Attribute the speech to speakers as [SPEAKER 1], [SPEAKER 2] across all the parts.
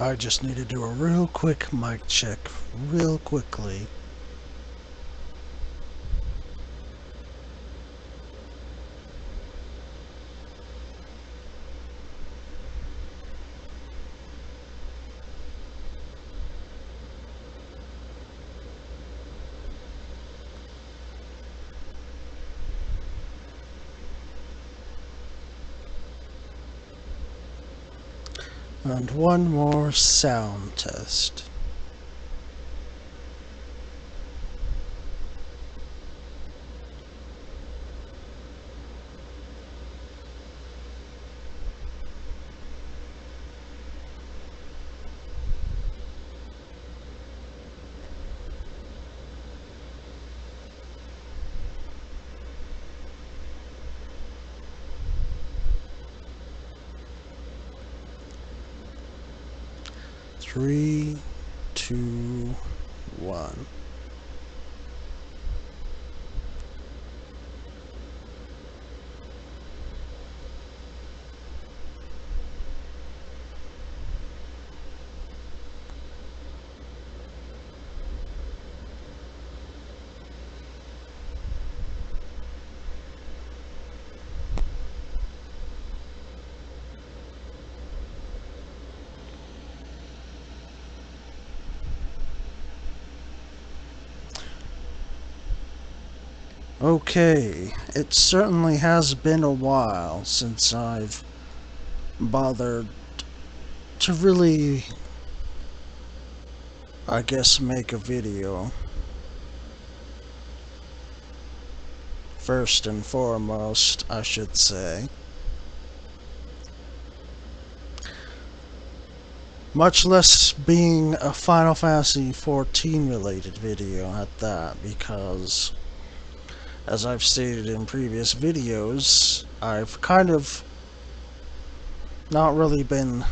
[SPEAKER 1] I just need to do a real quick mic check, real quickly. And one more sound test. Three, two, one. Okay, it certainly has been a while since I've bothered to really, I guess, make a video. First and foremost, I should say. Much less being a Final Fantasy XIV related video at that, because as I've stated in previous videos, I've kind of not really been,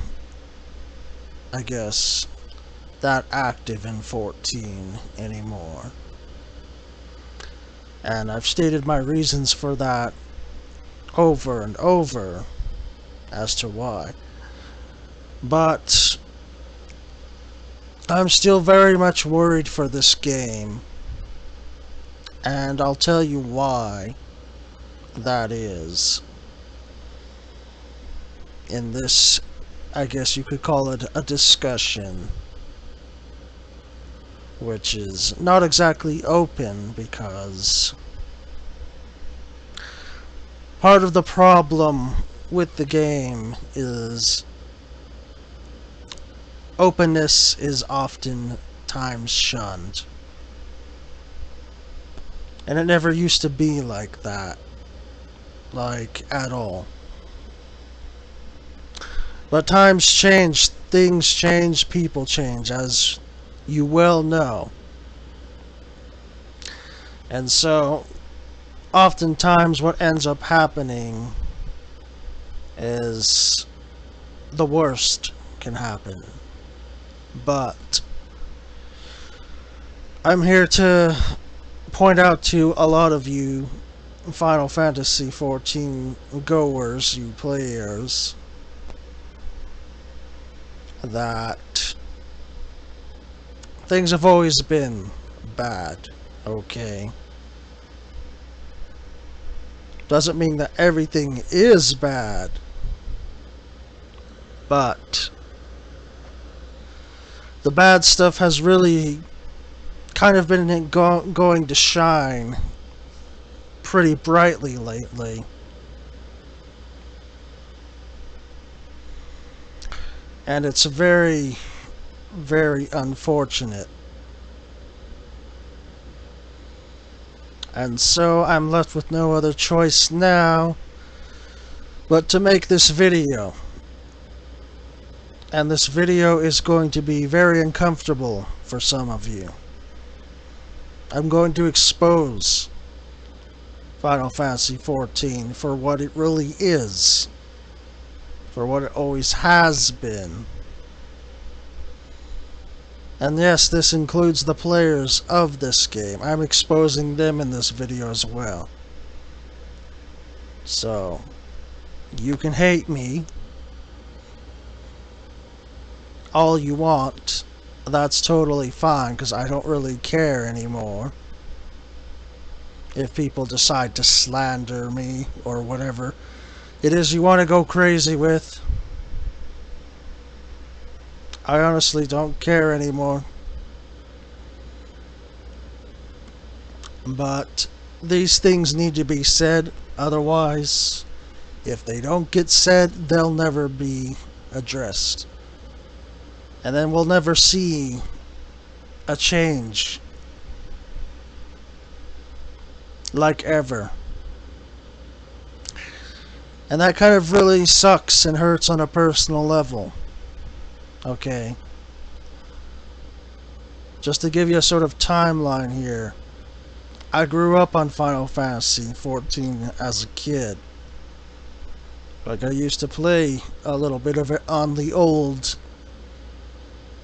[SPEAKER 1] I guess, that active in 14 anymore. And I've stated my reasons for that over and over as to why. But I'm still very much worried for this game, and I'll tell you why that is in this, I guess you could call it a discussion, which is not exactly open, because part of the problem with the game is openness is often times shunned. And it never used to be like that. Like, at all. But times change, things change, people change, as you well know. And so, oftentimes what ends up happening is the worst can happen. But I'm here to point out to a lot of you Final Fantasy XIV goers, you players, that things have always been bad, okay? Doesn't mean that everything is bad, but the bad stuff has really kind of been going to shine pretty brightly lately. And it's very, very unfortunate. And so I'm left with no other choice now but to make this video. And this video is going to be very uncomfortable for some of you. I'm going to expose Final Fantasy XIV for what it really is, for what it always has been. And yes, this includes the players of this game. I'm exposing them in this video as well. So, you can hate me. all you want. That's totally fine, because I don't really care anymore if people decide to slander me or whatever it is you want to go crazy with. I honestly don't care anymore. But these things need to be said, otherwise, if they don't get said, they'll never be addressed. And then we'll never see a change. Like ever. And that kind of really sucks and hurts on a personal level. Okay. Just to give you a sort of timeline here. I grew up on Final Fantasy XIV as a kid. Like, I used to play a little bit of it on the old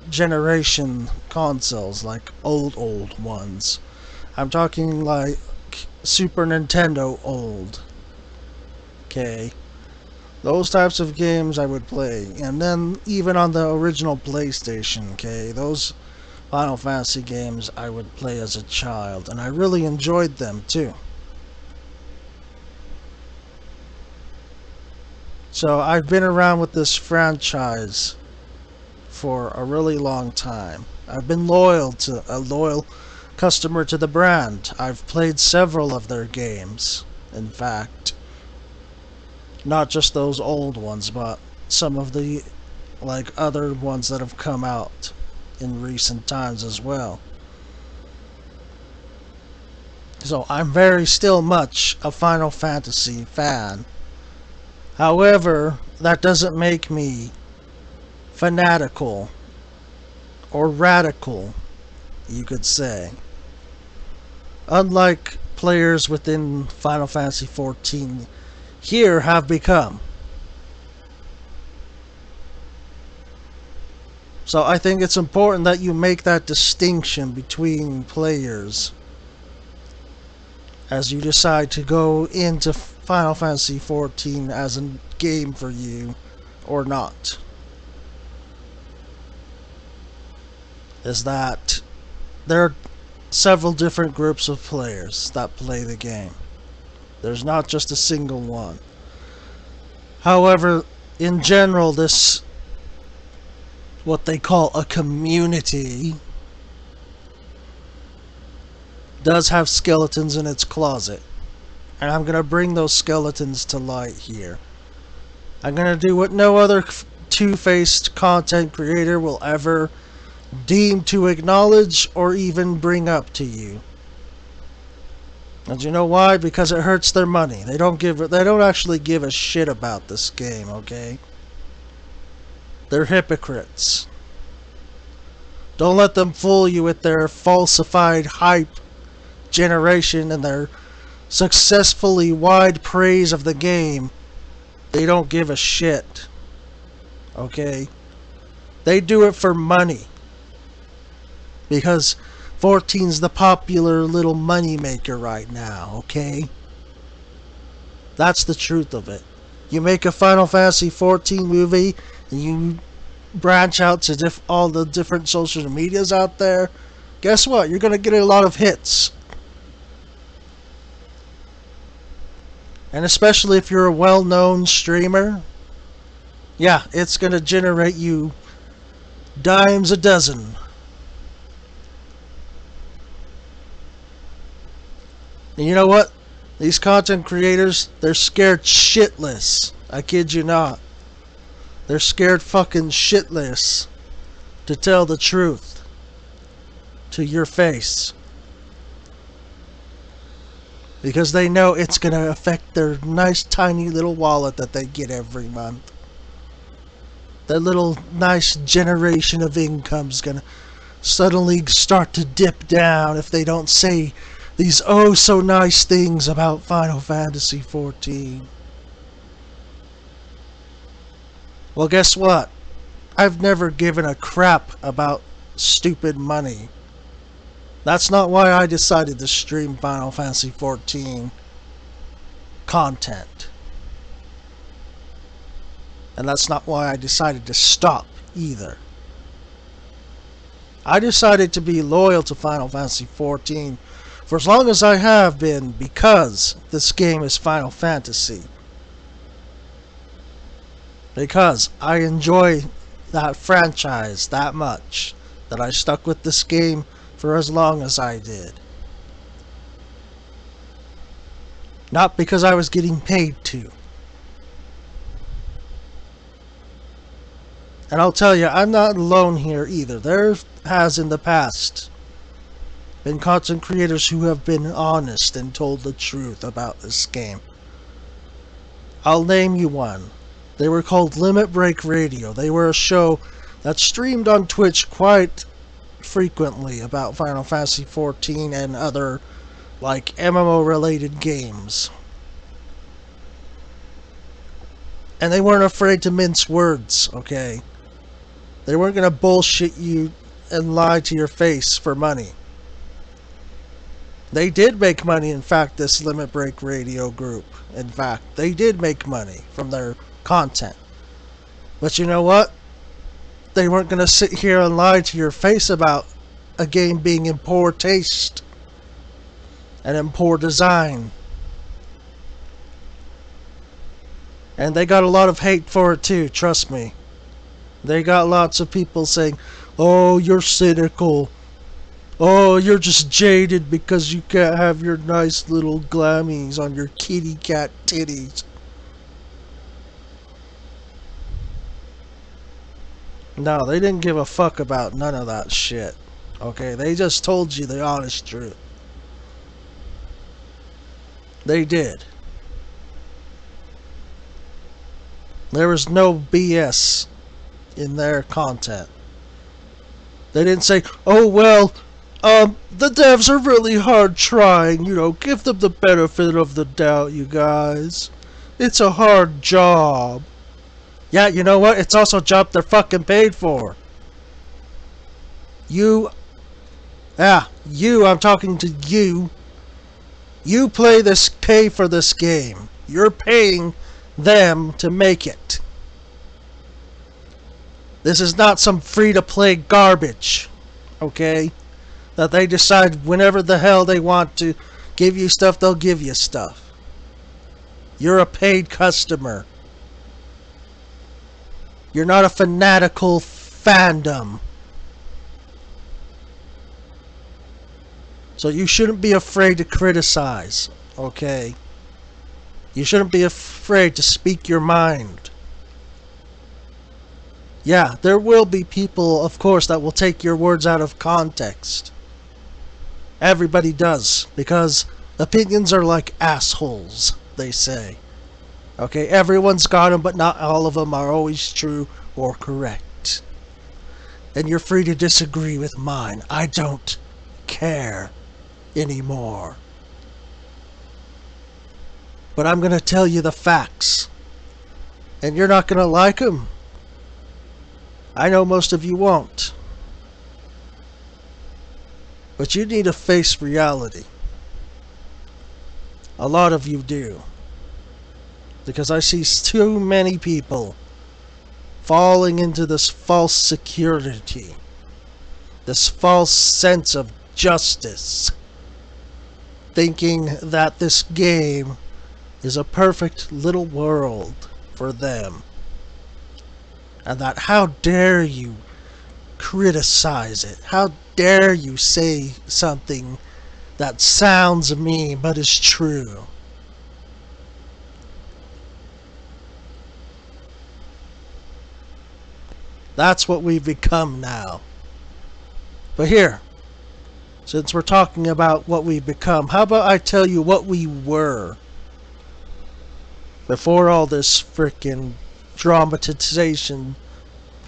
[SPEAKER 1] generation consoles, like old ones. I'm talking like Super Nintendo old. Okay. Those types of games I would play. And then even on the original PlayStation, okay, those Final Fantasy games I would play as a child, and I really enjoyed them too. So I've been around with this franchise for a really long time. I've been a loyal customer to the brand. I've played several of their games, in fact. Not just those old ones, but some of the other ones that have come out in recent times as well. So I'm very still much a Final Fantasy fan. However, that doesn't make me fanatical or radical, you could say. Unlike players within Final Fantasy XIV here have become. So I think it's important that you make that distinction between players as you decide to go into Final Fantasy XIV as a game for you or not. Is that there are several different groups of players that play the game. There's not just a single one. However, in general, this what they call a community does have skeletons in its closet. And I'm going to bring those skeletons to light here. I'm going to do what no other two-faced content creator will ever deem to acknowledge or even bring up to you. And you know why? Because it hurts their money. They don't actually give a shit about this game, okay? They're hypocrites. Don't let them fool you with their falsified hype generation and their successfully wide praise of the game. They don't give a shit. Okay? They do it for money. Because 14's the popular little money maker right now, okay? That's the truth of it. You make a Final Fantasy 14 movie, and you branch out to all the different social medias out there, guess what? You're going to get a lot of hits. And especially if you're a well-known streamer, yeah, it's going to generate you dimes a dozen. And you know what? These content creators, they're scared shitless. I kid you not. They're scared fucking shitless to tell the truth to your face. Because they know it's going to affect their nice tiny little wallet that they get every month. That little nice generation of income's going to suddenly start to dip down if they don't say these oh so nice things about Final Fantasy XIV. Well, guess what? I've never given a crap about stupid money. That's not why I decided to stream Final Fantasy XIV content. And that's not why I decided to stop either. I decided to be loyal to Final Fantasy XIV for as long as I have been because this game is Final Fantasy. Because I enjoy that franchise that much that I stuck with this game for as long as I did. Not because I was getting paid to. And I'll tell you, I'm not alone here either. There has in the past been content creators who have been honest and told the truth about this game. I'll name you one. They were called Limit Break Radio. They were a show that streamed on Twitch quite frequently about Final Fantasy XIV and other like MMO related games. And they weren't afraid to mince words, okay? They weren't going to bullshit you and lie to your face for money. They did make money, in fact, this Limit Break Radio group. In fact, they did make money from their content. But you know what? They weren't going to sit here and lie to your face about a game being in poor taste and in poor design. And they got a lot of hate for it too, trust me. They got lots of people saying, "Oh, you're cynical. Oh, you're just jaded because you can't have your nice little glammies on your kitty cat titties." No, they didn't give a fuck about none of that shit. Okay, they just told you the honest truth. They did. There was no BS in their content. They didn't say, "Oh well, the devs are really hard trying, you know, give them the benefit of the doubt, you guys. It's a hard job." Yeah, you know what? It's also a job they're fucking paid for. I'm talking to you. You pay for this game. You're paying them to make it. This is not some free-to-play garbage, okay? That they decide whenever the hell they want to give you stuff, they'll give you stuff. You're a paid customer. You're not a fanatical fandom. So you shouldn't be afraid to criticize, okay? You shouldn't be afraid to speak your mind. Yeah, there will be people, of course, that will take your words out of context. Everybody does, because opinions are like assholes, they say. Okay, everyone's got them, but not all of them are always true or correct. And you're free to disagree with mine. I don't care anymore. But I'm going to tell you the facts. And you're not going to like them. I know most of you won't. But you need to face reality. A lot of you do. Because I see too many people falling into this false security. This false sense of justice. Thinking that this game is a perfect little world for them. And that how dare you criticize it? How dare you say something that sounds mean but is true? That's what we've become now. But here, since we're talking about what we've become, how about I tell you what we were before all this frickin' dramatization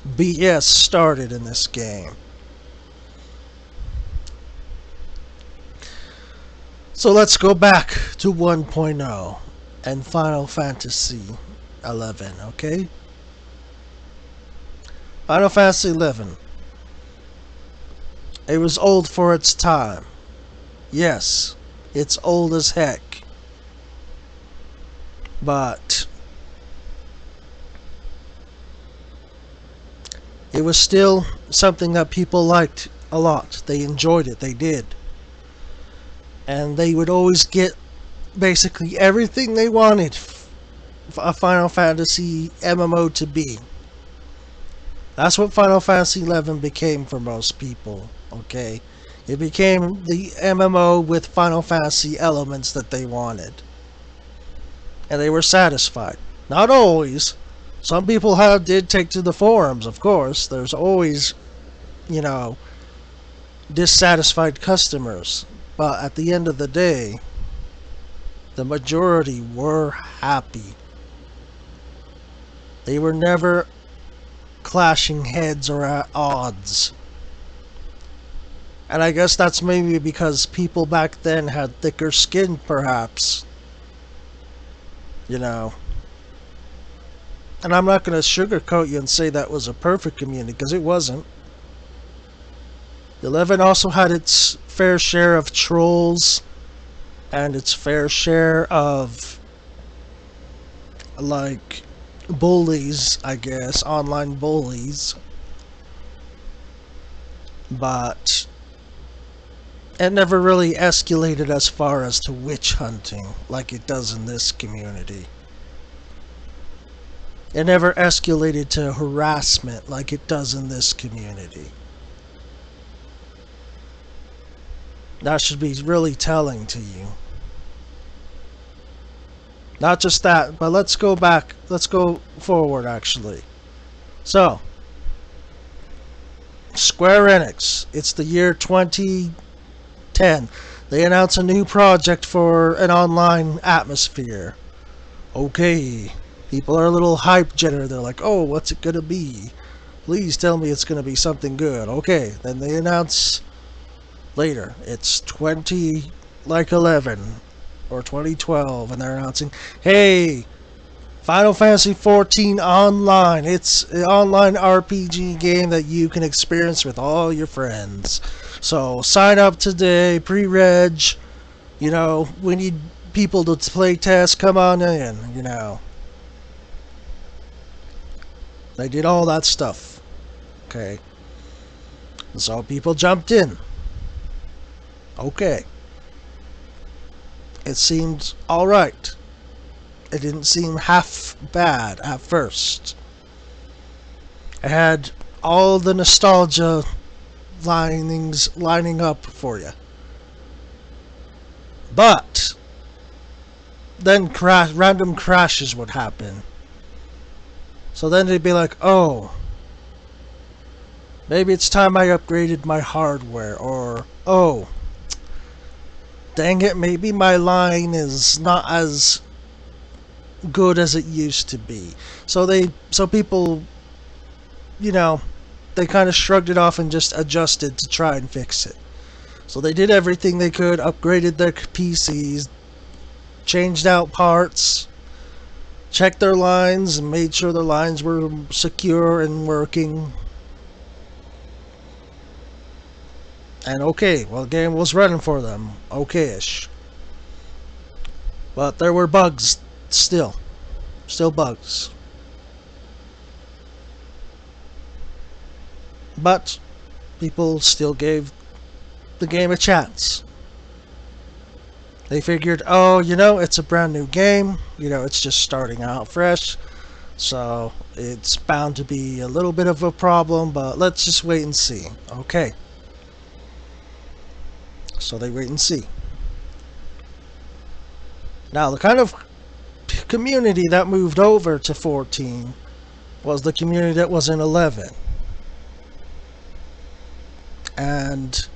[SPEAKER 1] BS started in this game. So let's go back to 1.0 and Final Fantasy 11, okay? Final Fantasy 11. It was old for its time. Yes, it's old as heck. But it was still something that people liked a lot. They enjoyed it. They did. And they would always get basically everything they wanted a Final Fantasy MMO to be. That's what Final Fantasy XI became for most people, okay? It became the MMO with Final Fantasy elements that they wanted. And they were satisfied. Not always. Some people did take to the forums, of course. There's always, dissatisfied customers. But at the end of the day, the majority were happy. They were never clashing heads or at odds. And I guess that's maybe because people back then had thicker skin, perhaps. And I'm not going to sugarcoat you and say that was a perfect community, because it wasn't. 11 also had its fair share of trolls and its fair share of, like, bullies, I guess, online bullies. But it never really escalated as far as to witch hunting like it does in this community. It never escalated to harassment like it does in this community. That should be really telling to you. Not just that, but let's go back. Let's go forward, actually. So, Square Enix. It's the year 2010. They announce a new project for an online atmosphere. Okay. People are a little hype generated. They're like, oh, what's it gonna be? Please tell me it's gonna be something good. Okay. Then they announce later. It's 11 or 2012, and they're announcing, hey, Final Fantasy XIV Online. It's an online RPG game that you can experience with all your friends. So sign up today, pre-reg. We need people to play test. Come on in, They did all that stuff. Okay. And so people jumped in. Okay. It seemed alright. It didn't seem half bad at first. It had all the nostalgia linings lining up for you. But then random crashes would happen. So then they'd be like, oh, maybe it's time I upgraded my hardware. Or, oh, dang it, maybe my line is not as good as it used to be. So people, they kind of shrugged it off and just adjusted to try and fix it. So they did everything they could, upgraded their PCs, changed out parts, checked their lines, and made sure their lines were secure and working. And okay, well, the game was running for them, okay-ish. But there were bugs still bugs. But people still gave the game a chance. They figured, oh, it's a brand new game. It's just starting out fresh. So it's bound to be a little bit of a problem, but let's just wait and see. Okay. So they wait and see. Now, the kind of community that moved over to 14 was the community that was in 11. And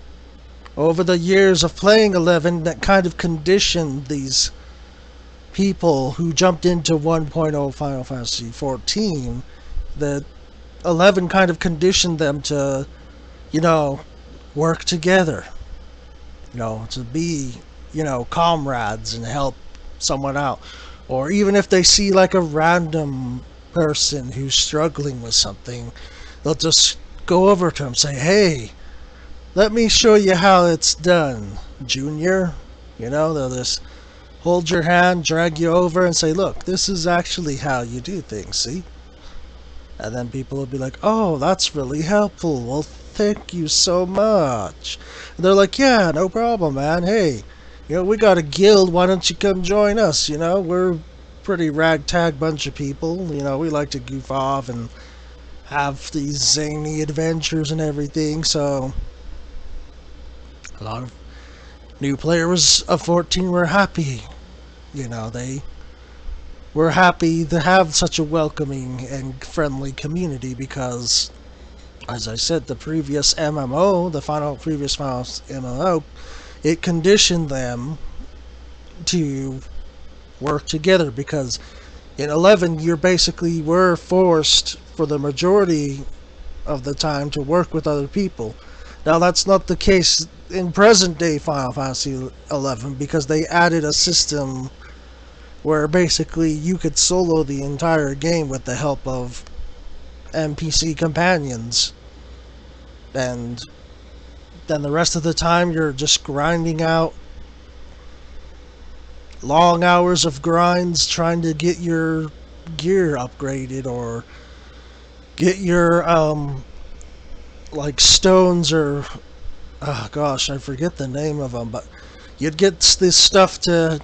[SPEAKER 1] over the years of playing 11, that kind of conditioned these people who jumped into 1.0 Final Fantasy 14. That 11 kind of conditioned them to, work together. To be, comrades and help someone out. Or even if they see like a random person who's struggling with something, they'll just go over to him and say, hey, let me show you how it's done, Junior. They'll just hold your hand, drag you over, and say, look, this is actually how you do things, see? And then people will be like, oh, that's really helpful. Well, thank you so much. And they're like, yeah, no problem, man. Hey, we got a guild. Why don't you come join us? We're pretty ragtag bunch of people. We like to goof off and have these zany adventures and everything. So a lot of new players of 14 were happy. They were happy to have such a welcoming and friendly community because, as I said, the previous MMO, previous final MMO, it conditioned them to work together because in 11 you basically were forced for the majority of the time to work with other people. Now that's not the case in present day Final Fantasy 11 because they added a system where basically you could solo the entire game with the help of NPC companions. And then the rest of the time you're just grinding out long hours of grinds trying to get your gear upgraded or get your like stones or oh gosh, I forget the name of them, but you'd get this stuff to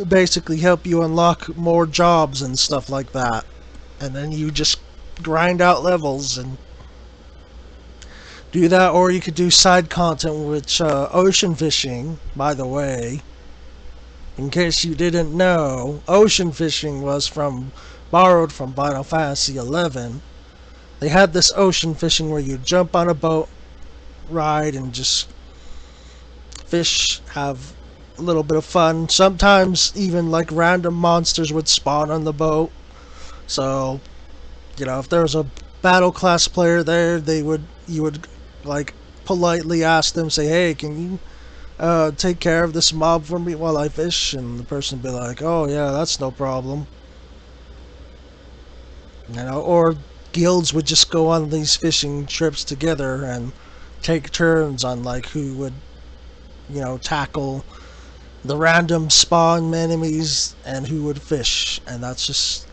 [SPEAKER 1] basically help you unlock more jobs and stuff like that. And then you just grind out levels and do that, or you could do side content, which ocean fishing, by the way, in case you didn't know, ocean fishing was borrowed from Final Fantasy 11. They had this ocean fishing where you jump on a boat ride and just fish, have a little bit of fun. Sometimes even like random monsters would spawn on the boat. So, if there was a battle class player there, you would like politely ask them, say, hey, can you take care of this mob for me while I fish? And the person would be like, oh yeah, that's no problem. Or guilds would just go on these fishing trips together and take turns on like who would, tackle the random spawn enemies and who would fish, and that's just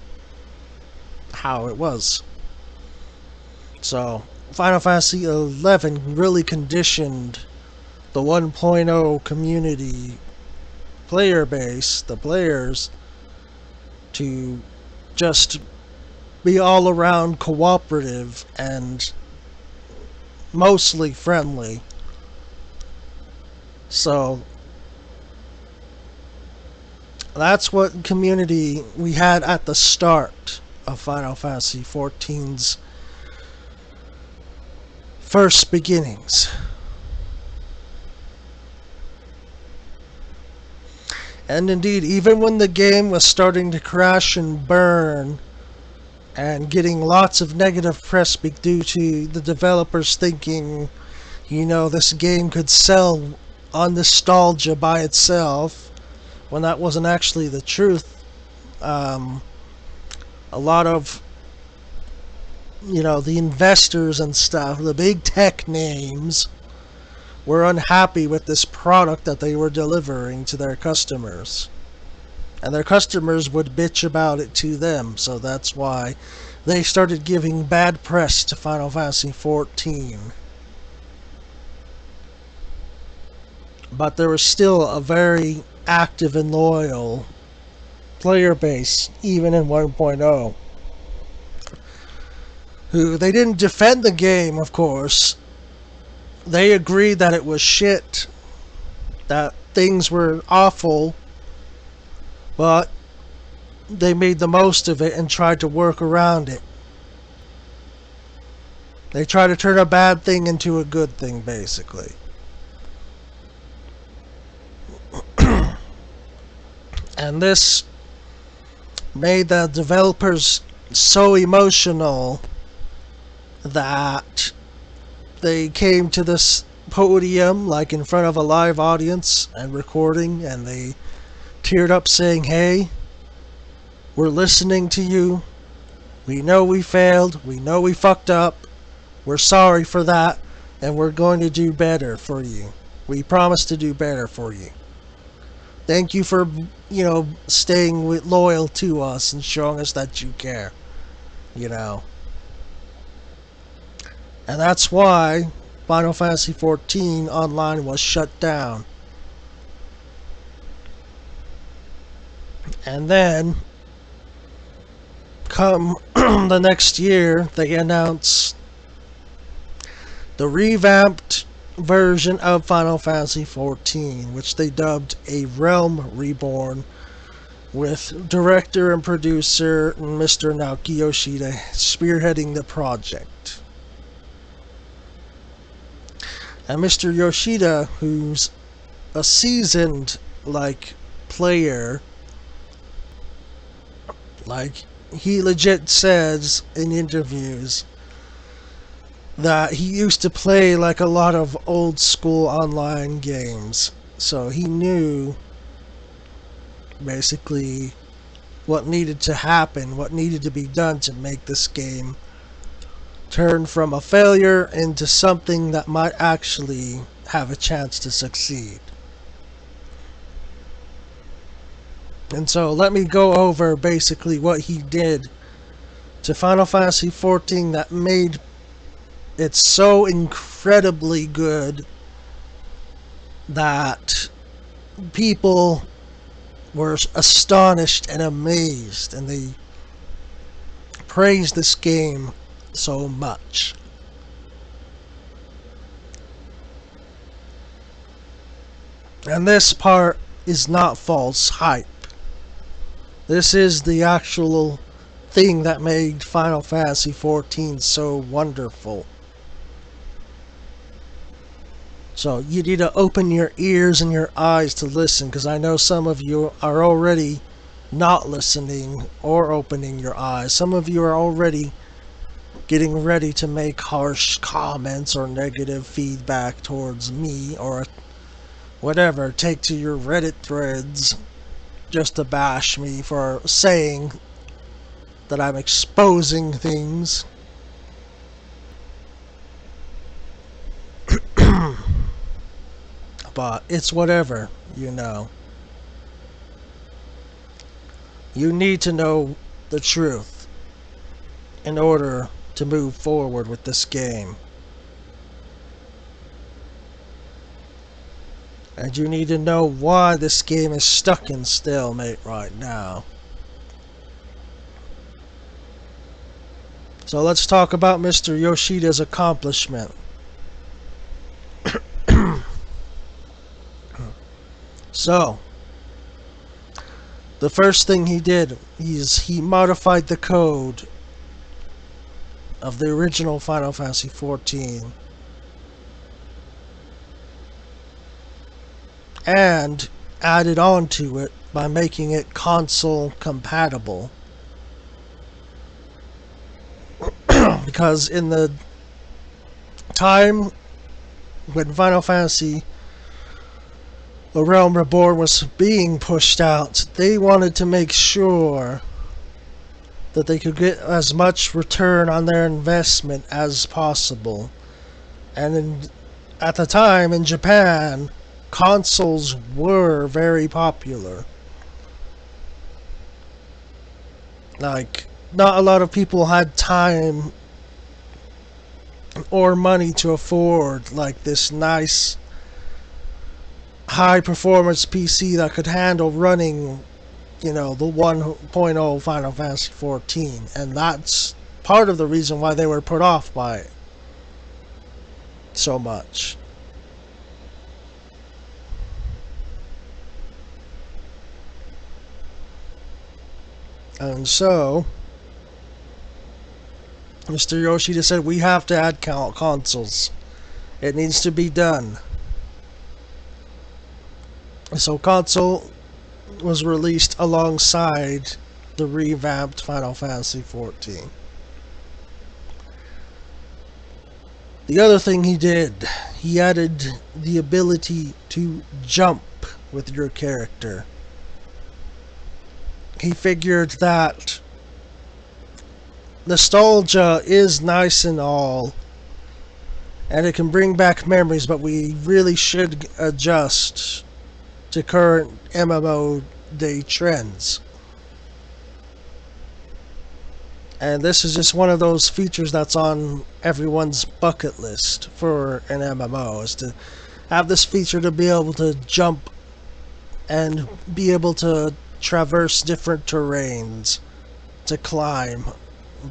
[SPEAKER 1] how it was. So Final Fantasy 11 really conditioned the 1.0 community player base, the players, to just be all around cooperative and mostly friendly. So that's what community we had at the start of Final Fantasy XIV's first beginnings. And indeed, even when the game was starting to crash and burn and getting lots of negative press due to the developers thinking, this game could sell on nostalgia by itself, when that wasn't actually the truth. A lot of, the investors and stuff, the big tech names, were unhappy with this product that they were delivering to their customers. And their customers would bitch about it to them, so that's why they started giving bad press to Final Fantasy XIV. But there was still a very active and loyal player base, even in 1.0, who they didn't defend the game, of course. They agreed that it was shit, that things were awful, but they made the most of it and tried to work around it. They tried to turn a bad thing into a good thing, basically. And this made the developers so emotional that they came to this podium, like in front of a live audience and recording, and they teared up saying, hey, we're listening to you. We know we failed. We know we fucked up. We're sorry for that. And we're going to do better for you. We promise to do better for you. Thank you for, staying loyal to us and showing us that you care. And that's why Final Fantasy XIV Online was shut down. And then, come the next year, they announced the revamped version of Final Fantasy XIV, which they dubbed A Realm Reborn, with director and producer Mr. Naoki Yoshida spearheading the project. And Mr. Yoshida, who's a seasoned player, he legit says in interviews that he used to play a lot of old school online games, so he knew basically what needed to happen, what needed to be done to make this game turn from a failure into something that might actually have a chance to succeed. And so let me go over basically what he did to Final Fantasy XIV that made it so incredibly good that people were astonished and amazed, and they praised this game so much. And this part is not false hype. This is the actual thing that made Final Fantasy XIV so wonderful. So you need to open your ears and your eyes to listen, because I know some of you are already not listening or opening your eyes. Some of you are already getting ready to make harsh comments or negative feedback towards me or whatever. Take to your Reddit threads just to bash me for saying that I'm exposing things. But it's whatever, you know. You need to know the truth in order to move forward with this game. And you need to know why this game is stuck in stalemate right now. So let's talk about Mr. Yoshida's accomplishment. So, the first thing he did is he modified the code of the original Final Fantasy XIV and added on to it by making it console compatible. Because in the time when Final Fantasy A Realm Reborn was being pushed out, they wanted to make sure that they could get as much return on their investment as possible. And at the time in Japan, consoles were very popular. Not a lot of people had time or money to afford this nice high performance PC that could handle running, the 1.0 Final Fantasy XIV. And that's part of the reason why they were put off by it so much. And so Mr. Yoshida said, we have to add consoles. It needs to be done. So console was released alongside the revamped Final Fantasy XIV. The other thing he did, he added the ability to jump with your character. He figured that nostalgia is nice and all, and it can bring back memories, but we really should adjust to current MMO day trends. And this is just one of those features that's on everyone's bucket list for an MMO, is to have this feature to be able to jump and be able to traverse different terrains, to climb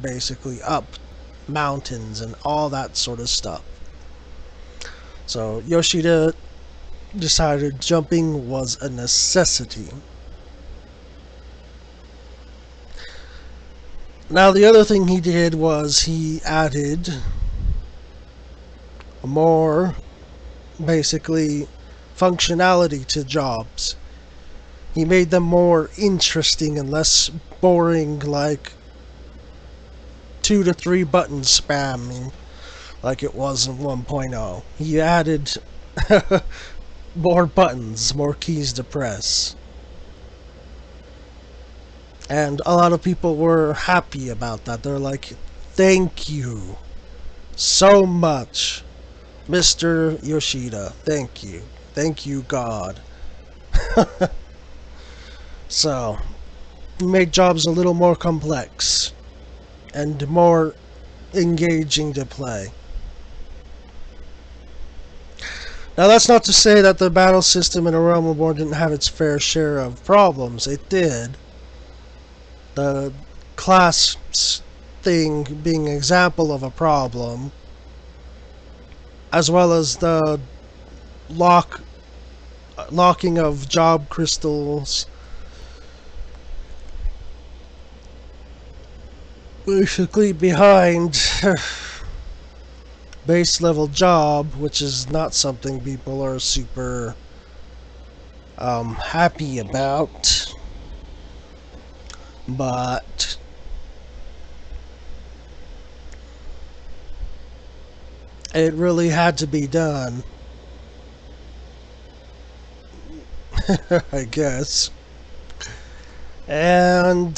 [SPEAKER 1] basically up mountains and all that sort of stuff. So Yoshida decided jumping was a necessity. Now the other thing he did was he added more, basically, functionality to jobs. He made them more interesting and less boring, like 2 to 3 button spamming like it was in 1.0. He added more buttons, more keys to press. And a lot of people were happy about that. They're like, thank you so much, Mr. Yoshida. Thank you. Thank you, God. So, he made jobs a little more complex and more engaging to play. Now, that's not to say that the battle system in A Realm Reborn didn't have its fair share of problems. It did. The class thing being an example of a problem, as well as the locking of job crystals, basically behind base level job, which is not something people are super happy about. But it really had to be done, I guess. And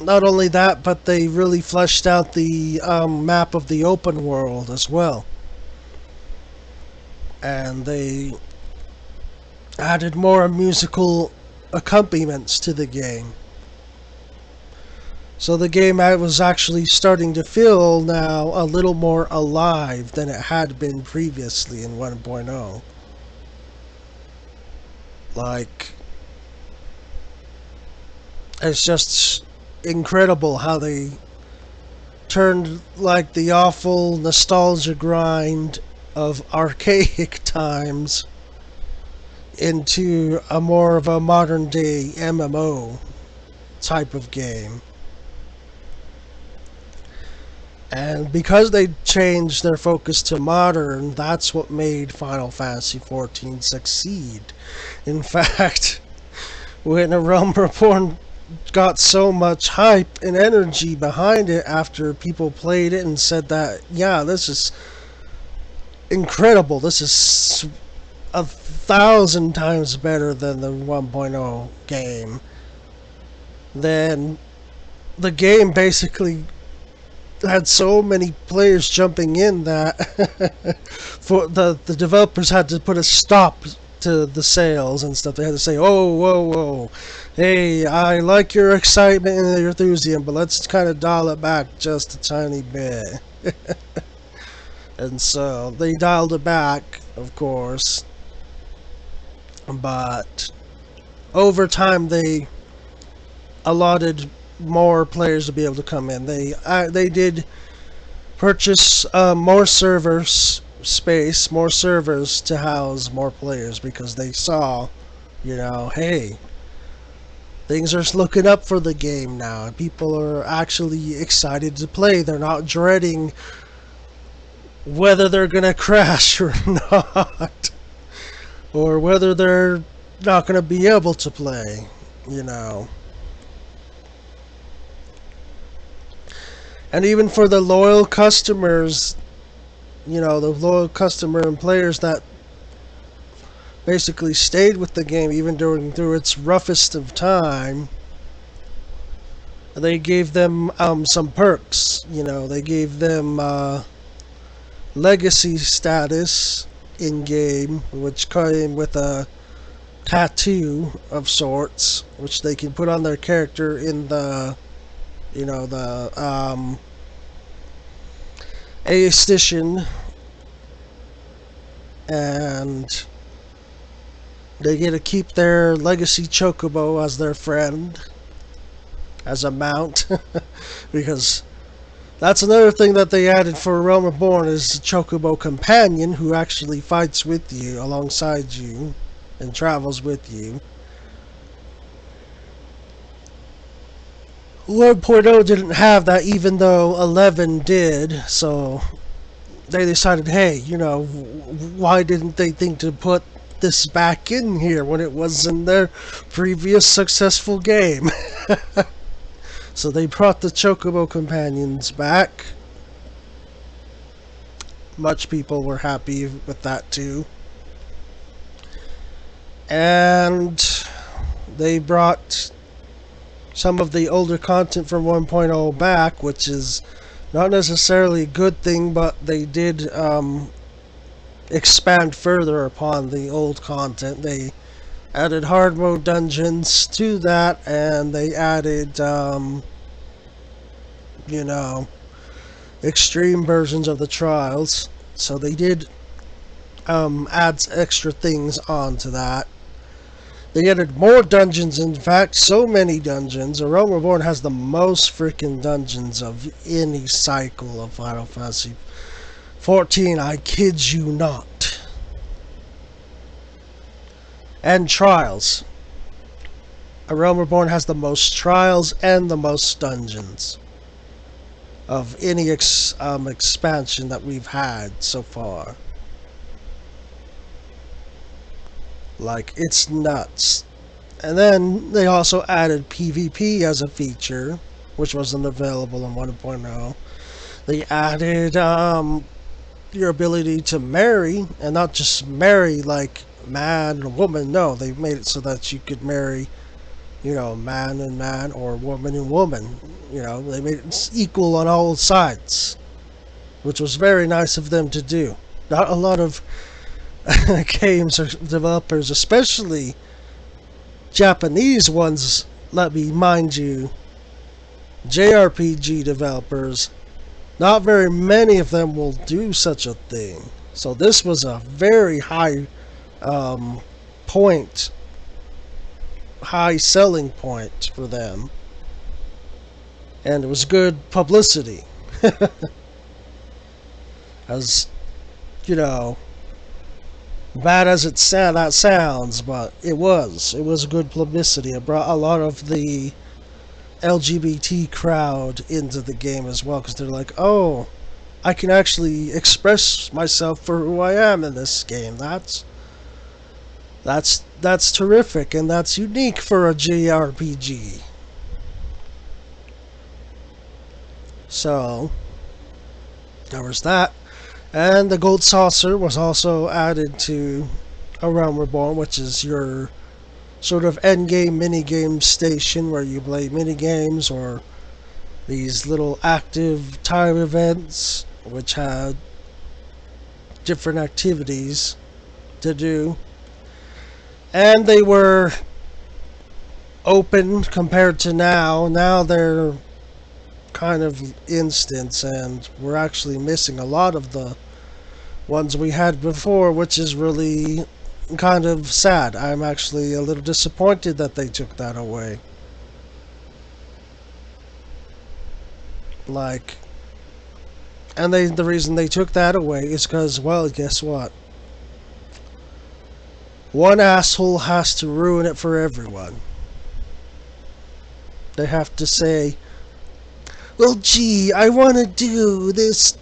[SPEAKER 1] not only that, but they really fleshed out the map of the open world as well. And they added more musical accompaniments to the game. So the game was actually starting to feel now a little more alive than it had been previously in 1.0. Like, it's just incredible how they turned like the awful nostalgia grind of archaic times into a more of a modern day MMO type of game. And because they changed their focus to modern, that's what made Final Fantasy XIV succeed. In fact, when A Realm Reborn got so much hype and energy behind it after people played it and said that, yeah, this is incredible, this is 1,000 times better than the 1.0 game, then the game basically had so many players jumping in that for the developers had to put a stop to the sales and stuff. They had to say, oh, whoa, hey, I like your excitement and your enthusiasm, but let's kind of dial it back just a tiny bit. And so they dialed it back, of course, but over time they allotted more players to be able to come in. They did purchase more servers space, more servers to house more players, because they saw, you know, hey, things are looking up for the game now. People are actually excited to play. They're not dreading whether they're gonna crash or not, or whether they're not gonna be able to play, you know. And even for the loyal customers, you know, the loyal customer and players that basically stayed with the game even through its roughest of time, they gave them some perks. You know, they gave them legacy status in game, which came with a tattoo of sorts, which they can put on their character in the You know, the Aestician, and they get to keep their legacy Chocobo as their friend, as a mount, because that's another thing that they added for Realm Reborn is the Chocobo Companion, who actually fights with you, alongside you, and travels with you. 1.0 didn't have that, even though 11 did, so they decided, hey, you know, why didn't they think to put this back in here when it was in their previous successful game? So they brought the Chocobo Companions back. Much people were happy with that too. And they brought some of the older content from 1.0 back, which is not necessarily a good thing, but they did expand further upon the old content. They added hard mode dungeons to that, and they added, you know, extreme versions of the trials. So they did add extra things onto that. They added more dungeons, in fact, so many dungeons. Realm Reborn has the most freaking dungeons of any cycle of Final Fantasy 14, I kid you not. And trials. A Realm Reborn has the most trials and the most dungeons of any expansion that we've had so far. Like, it's nuts. And then they also added PvP as a feature, which wasn't available in 1.0. They added your ability to marry, and not just marry like man and woman. No, they made it so that you could marry, you know, man and man or woman and woman. You know, they made it equal on all sides, which was very nice of them to do. Not a lot of games or developers, especially Japanese ones, let me mind you, JRPG developers, not very many of them will do such a thing. So this was a very high point, high selling point for them, and it was good publicity. As you know, bad as that sounds, but it was good publicity. It brought a lot of the LGBT crowd into the game as well, because they're like, oh, I can actually express myself for who I am in this game. That's terrific, and that's unique for a JRPG. So there was that. And the Gold Saucer was also added to A Realm Reborn, which is your sort of endgame minigame station where you play minigames or these little active time events, which had different activities to do. And they were open compared to now. Now they're kind of instance, and we're actually missing a lot of the ones we had before, which is really kind of sad. I'm actually a little disappointed that they took that away. Like, and the reason they took that away is because, well, guess what? One asshole has to ruin it for everyone. They have to say, well, gee, I want to do this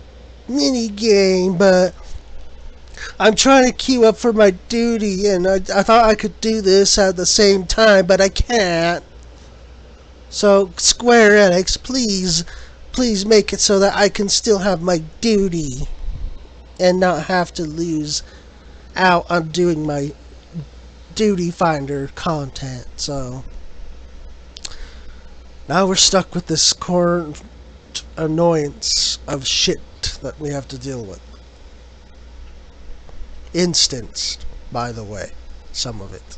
[SPEAKER 1] mini game, but I'm trying to queue up for my duty, and I thought I could do this at the same time, but I can't. So, Square Enix, please make it so that I can still have my duty and not have to lose out on doing my duty finder content. So now we're stuck with this current annoyance of shit that we have to deal with. Instanced, by the way, some of it.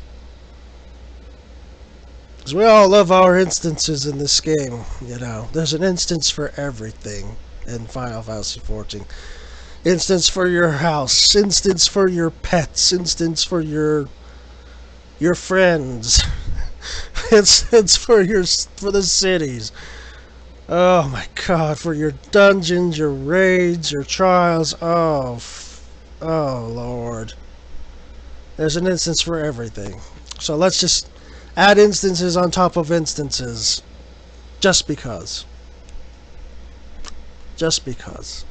[SPEAKER 1] Because we all love our instances in this game, you know. There's an instance for everything in Final Fantasy XIV. Instance for your house, instance for your pets, instance for your friends, instance for the cities. Oh my god, for your dungeons, your raids, your trials. Oh lord. There's an instance for everything. So let's just add instances on top of instances. Just because. Just because.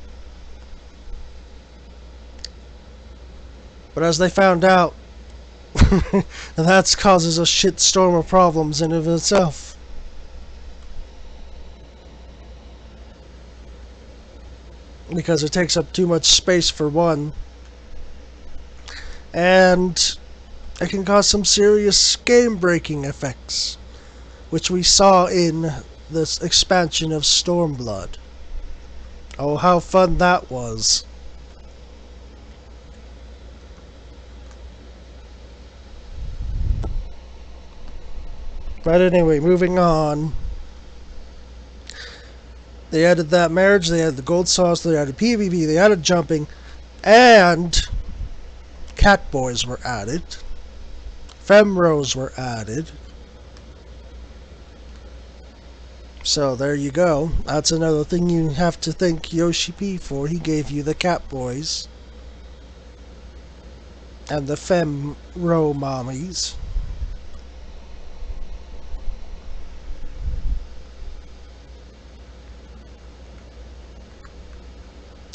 [SPEAKER 1] But as they found out, that causes a shitstorm of problems in and of itself. Because it takes up too much space for one. And it can cause some serious game-breaking effects, which we saw in this expansion of Stormblood. Oh, how fun that was. But anyway, moving on. They added that marriage, they added the gold sauce, they added PvP, they added jumping, and cat boys were added. Femros were added. So there you go. That's another thing you have to thank Yoshi P for. He gave you the cat boys. And the Femro mommies.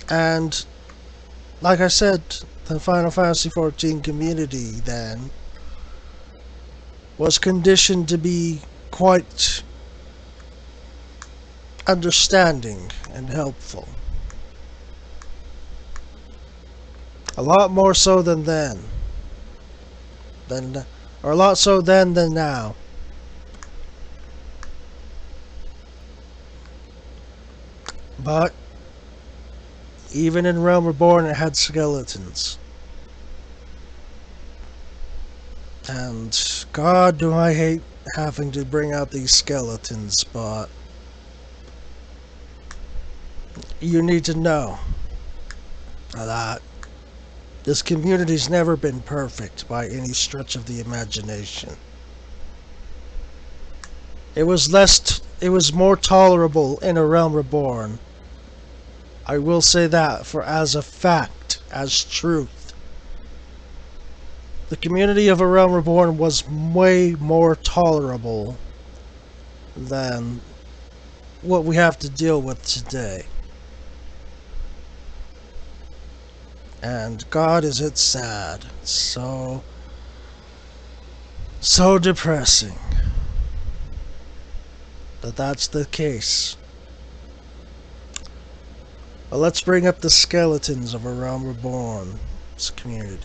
[SPEAKER 1] And, like I said, the Final Fantasy XIV community then was conditioned to be quite understanding and helpful. A lot more so than then. Or a lot so then than now. But even in Realm Reborn, it had skeletons. And God, do I hate having to bring out these skeletons, but you need to know that this community's never been perfect by any stretch of the imagination. It was more tolerable in A Realm Reborn. I will say that for as a fact, as truth. The community of A Realm Reborn was way more tolerable than what we have to deal with today. And God, is it sad. So depressing that that's the case. Well, let's bring up the skeletons of A Realm Reborn's community.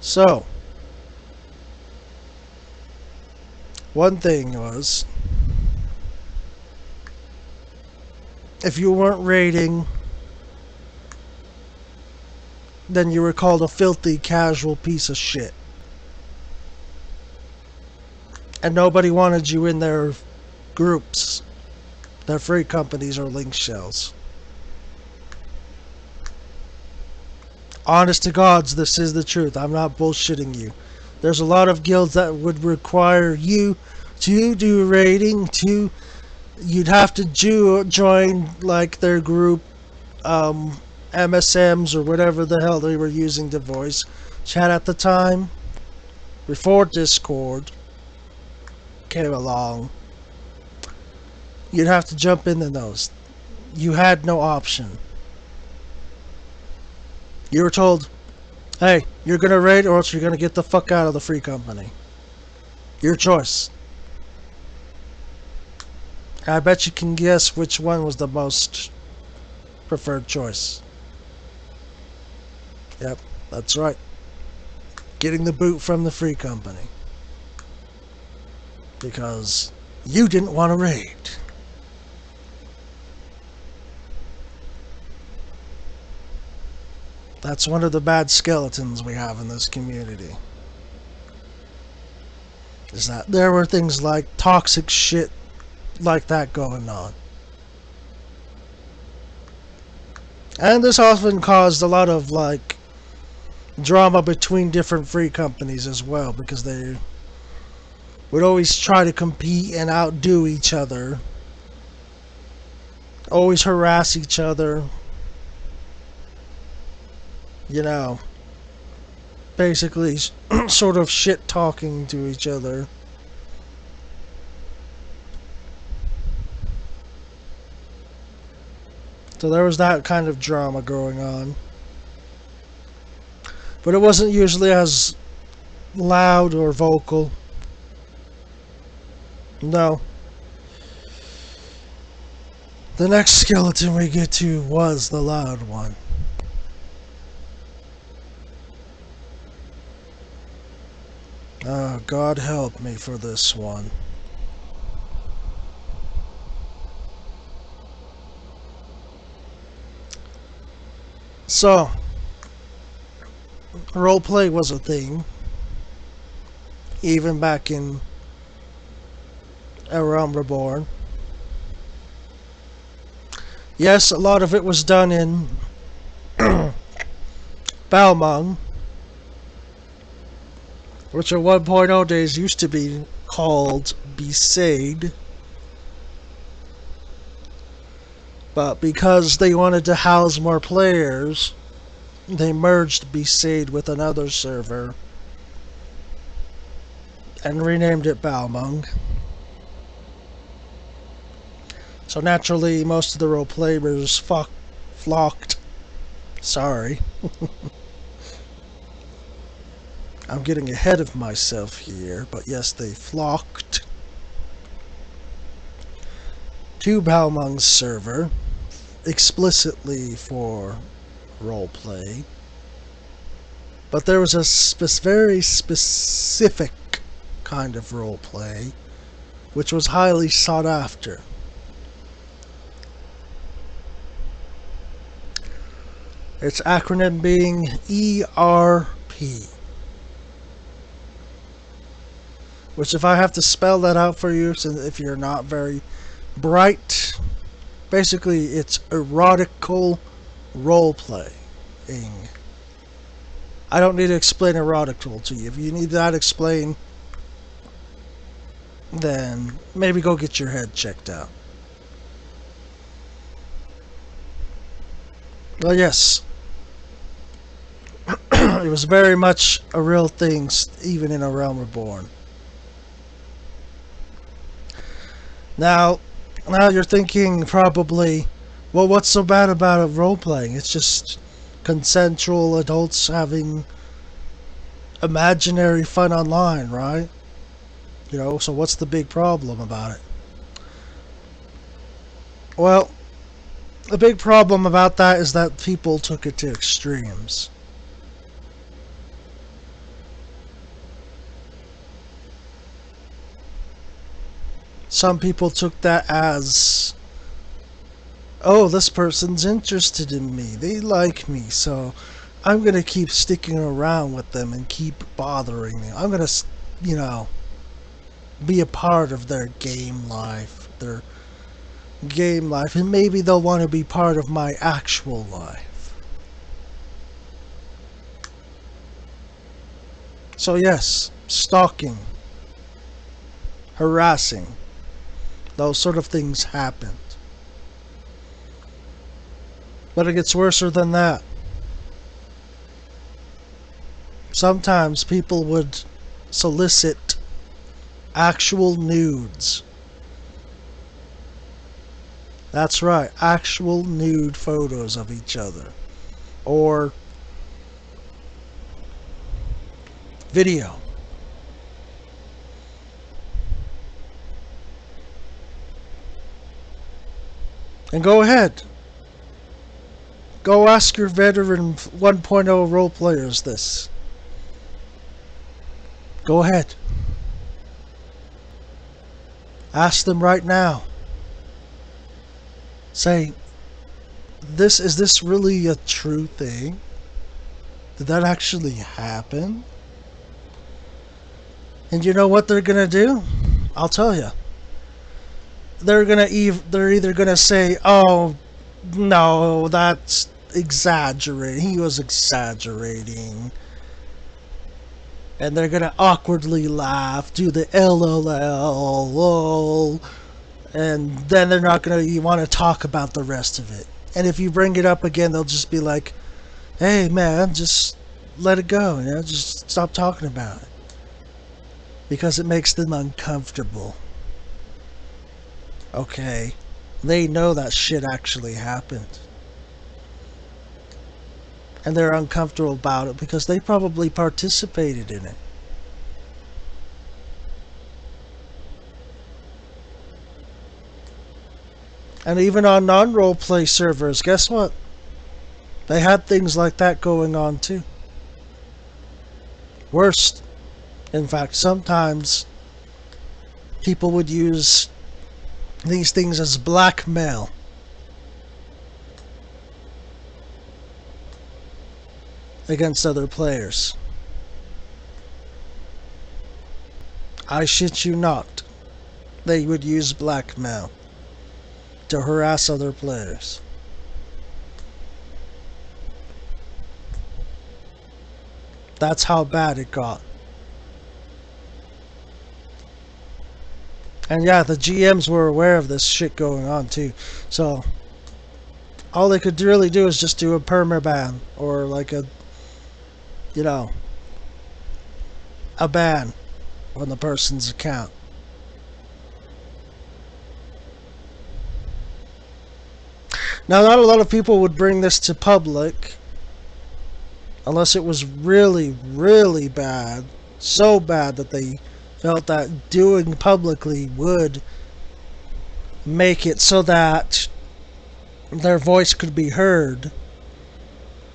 [SPEAKER 1] So, one thing was, if you weren't raiding, then you were called a filthy, casual piece of shit. And nobody wanted you in their groups, their free companies or link shells. Honest to gods, this is the truth. I'm not bullshitting you. There's a lot of guilds that would require you to do raiding, you'd have to join like their group MSMs or whatever the hell they were using to voice chat at the time, before Discord came along. You'd have to jump into those. You had no option. You were told, hey, you're gonna raid or else you're gonna get the fuck out of the free company. Your choice. I bet you can guess which one was the most preferred choice. Yep, that's right. Getting the boot from the free company. Because you didn't want to raid. That's one of the bad skeletons we have in this community. Is that there were things like toxic shit like that going on. And this often caused a lot of like drama between different free companies as well, because they would always try to compete and outdo each other, always harass each other, you know, basically sort of shit talking to each other. So there was that kind of drama going on. But it wasn't usually as loud or vocal. No. The next skeleton we get to was the loud one. Oh, God help me for this one. So, roleplay was a thing, even back in A Realm Reborn. Yes, a lot of it was done in Balmung, which at 1.0 days used to be called Besaid. But because they wanted to house more players, they merged Besaid with another server and renamed it Balmung. So naturally, most of the role players flocked. Sorry. I'm getting ahead of myself here, but yes, they flocked to Balmung's server explicitly for roleplay. But there was a very specific kind of roleplay which was highly sought after. Its acronym being ERP. Which, if I have to spell that out for you, so if you're not very bright, basically it's erotical roleplaying. I don't need to explain erotical to you. If you need that explained, then maybe go get your head checked out. Well, yes. It was very much a real thing, even in A Realm Reborn. Now you're thinking probably, well, what's so bad about role-playing? It's just consensual adults having imaginary fun online, right? You know, so what's the big problem about it? Well, the big problem about that is that people took it to extremes. Some people took that as, oh, this person's interested in me. They like me, so I'm going to keep sticking around with them and keep bothering them. I'm going to, you know, be a part of their game life. And maybe they'll want to be part of my actual life. So yes, stalking, harassing, those sort of things happened. But it gets worse than that. Sometimes people would solicit actual nudes. That's right, actual nude photos of each other. Or video. And go ahead. Go ask your veteran 1.0 role players this. Go ahead. Ask them right now. Say, is this really a true thing? Did that actually happen? And you know what they're gonna do? I'll tell you. They're either gonna say, "Oh, no, that's exaggerating. He was exaggerating," and they're gonna awkwardly laugh, do the LOL, and then they're not gonna want to talk about the rest of it. And if you bring it up again, they'll just be like, "Hey, man, just let it go. You know, just stop talking about it," because it makes them uncomfortable. Okay, they know that shit actually happened. And they're uncomfortable about it because they probably participated in it. And even on non-roleplay servers, guess what? They had things like that going on too. Worst. In fact, sometimes people would use these things as blackmail. Against other players. I shit you not. They would use blackmail to harass other players. That's how bad it got. And yeah, the GMs were aware of this shit going on too. So all they could really do is just do a permaban or like a, you know, a ban on the person's account. Now, not a lot of people would bring this to public unless it was really, really bad. So bad that they felt that doing publicly would make it so that their voice could be heard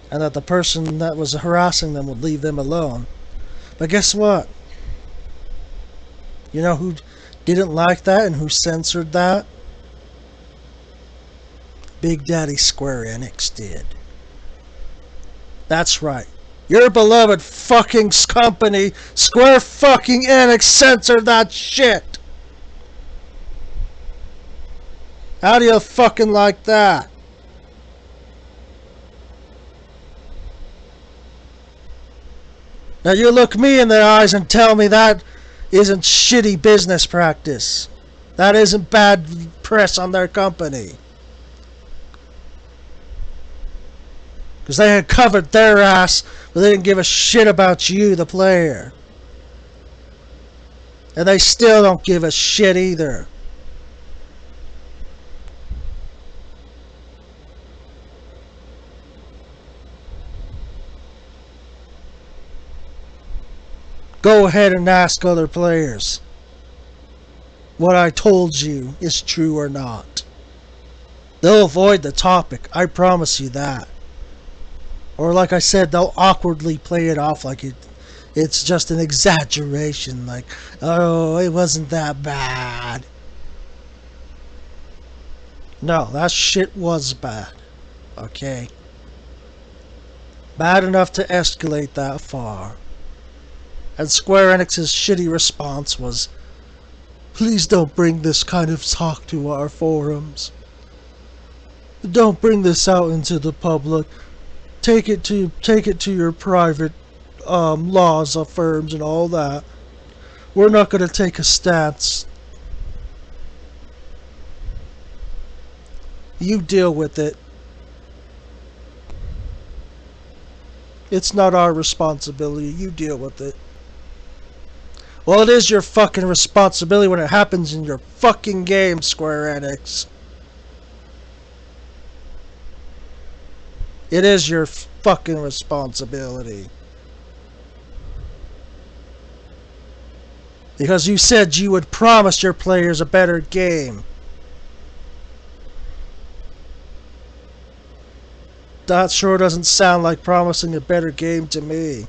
[SPEAKER 1] and that the person that was harassing them would leave them alone. But guess what? You know who didn't like that and who censored that? Big Daddy Square Enix did. That's right. Your beloved fucking company, Square fucking Enix, censored that shit. How do you fucking like that? Now you look me in the eyes and tell me that isn't shitty business practice. That isn't bad press on their company. Because they had covered their ass, but they didn't give a shit about you, the player. And they still don't give a shit either. Go ahead and ask other players what I told you is true or not. They'll avoid the topic, I promise you that. Or like I said, they'll awkwardly play it off like it's just an exaggeration. Like, oh, it wasn't that bad. No, that shit was bad. Okay? Bad enough to escalate that far. And Square Enix's shitty response was, "Please don't bring this kind of talk to our forums. Don't bring this out into the public. Take it to your private laws of firms and all that. We're not going to take a stance. You deal with it. It's not our responsibility. You deal with it." Well, it is your fucking responsibility when it happens in your fucking game, Square Enix. It is your fucking responsibility. Because you said you would promise your players a better game. That sure doesn't sound like promising a better game to me.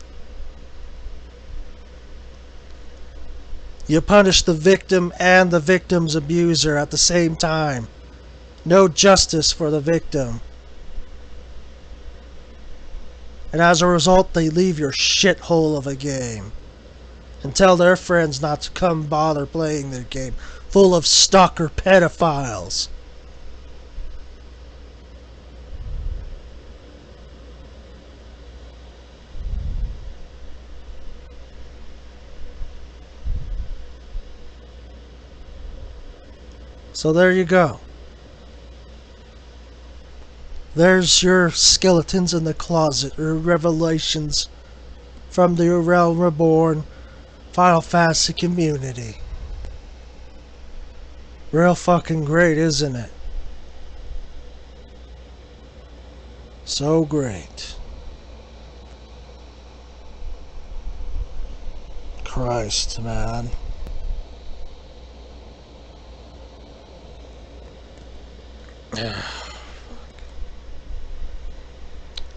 [SPEAKER 1] You punish the victim and the victim's abuser at the same time. No justice for the victim. and as a result they leave your shithole of a game and tell their friends not to come bother playing their game full of stalker pedophiles. So there you go. There's your skeletons in the closet, or revelations from the Realm Reborn Final Fantasy community. Real fucking great, isn't it? So great. Christ, man.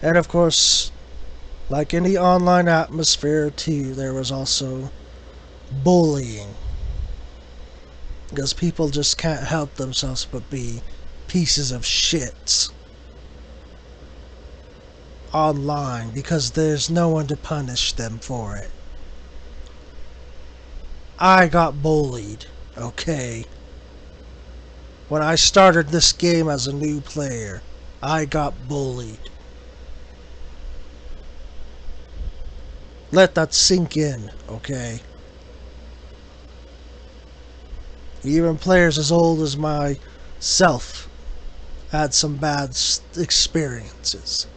[SPEAKER 1] And of course, like any online atmosphere too, there was also bullying. Because people just can't help themselves but be pieces of shit online because there's no one to punish them for it. I got bullied, okay? When I started this game as a new player, I got bullied. Let that sink in, okay? Even players as old as myself had some bad experiences.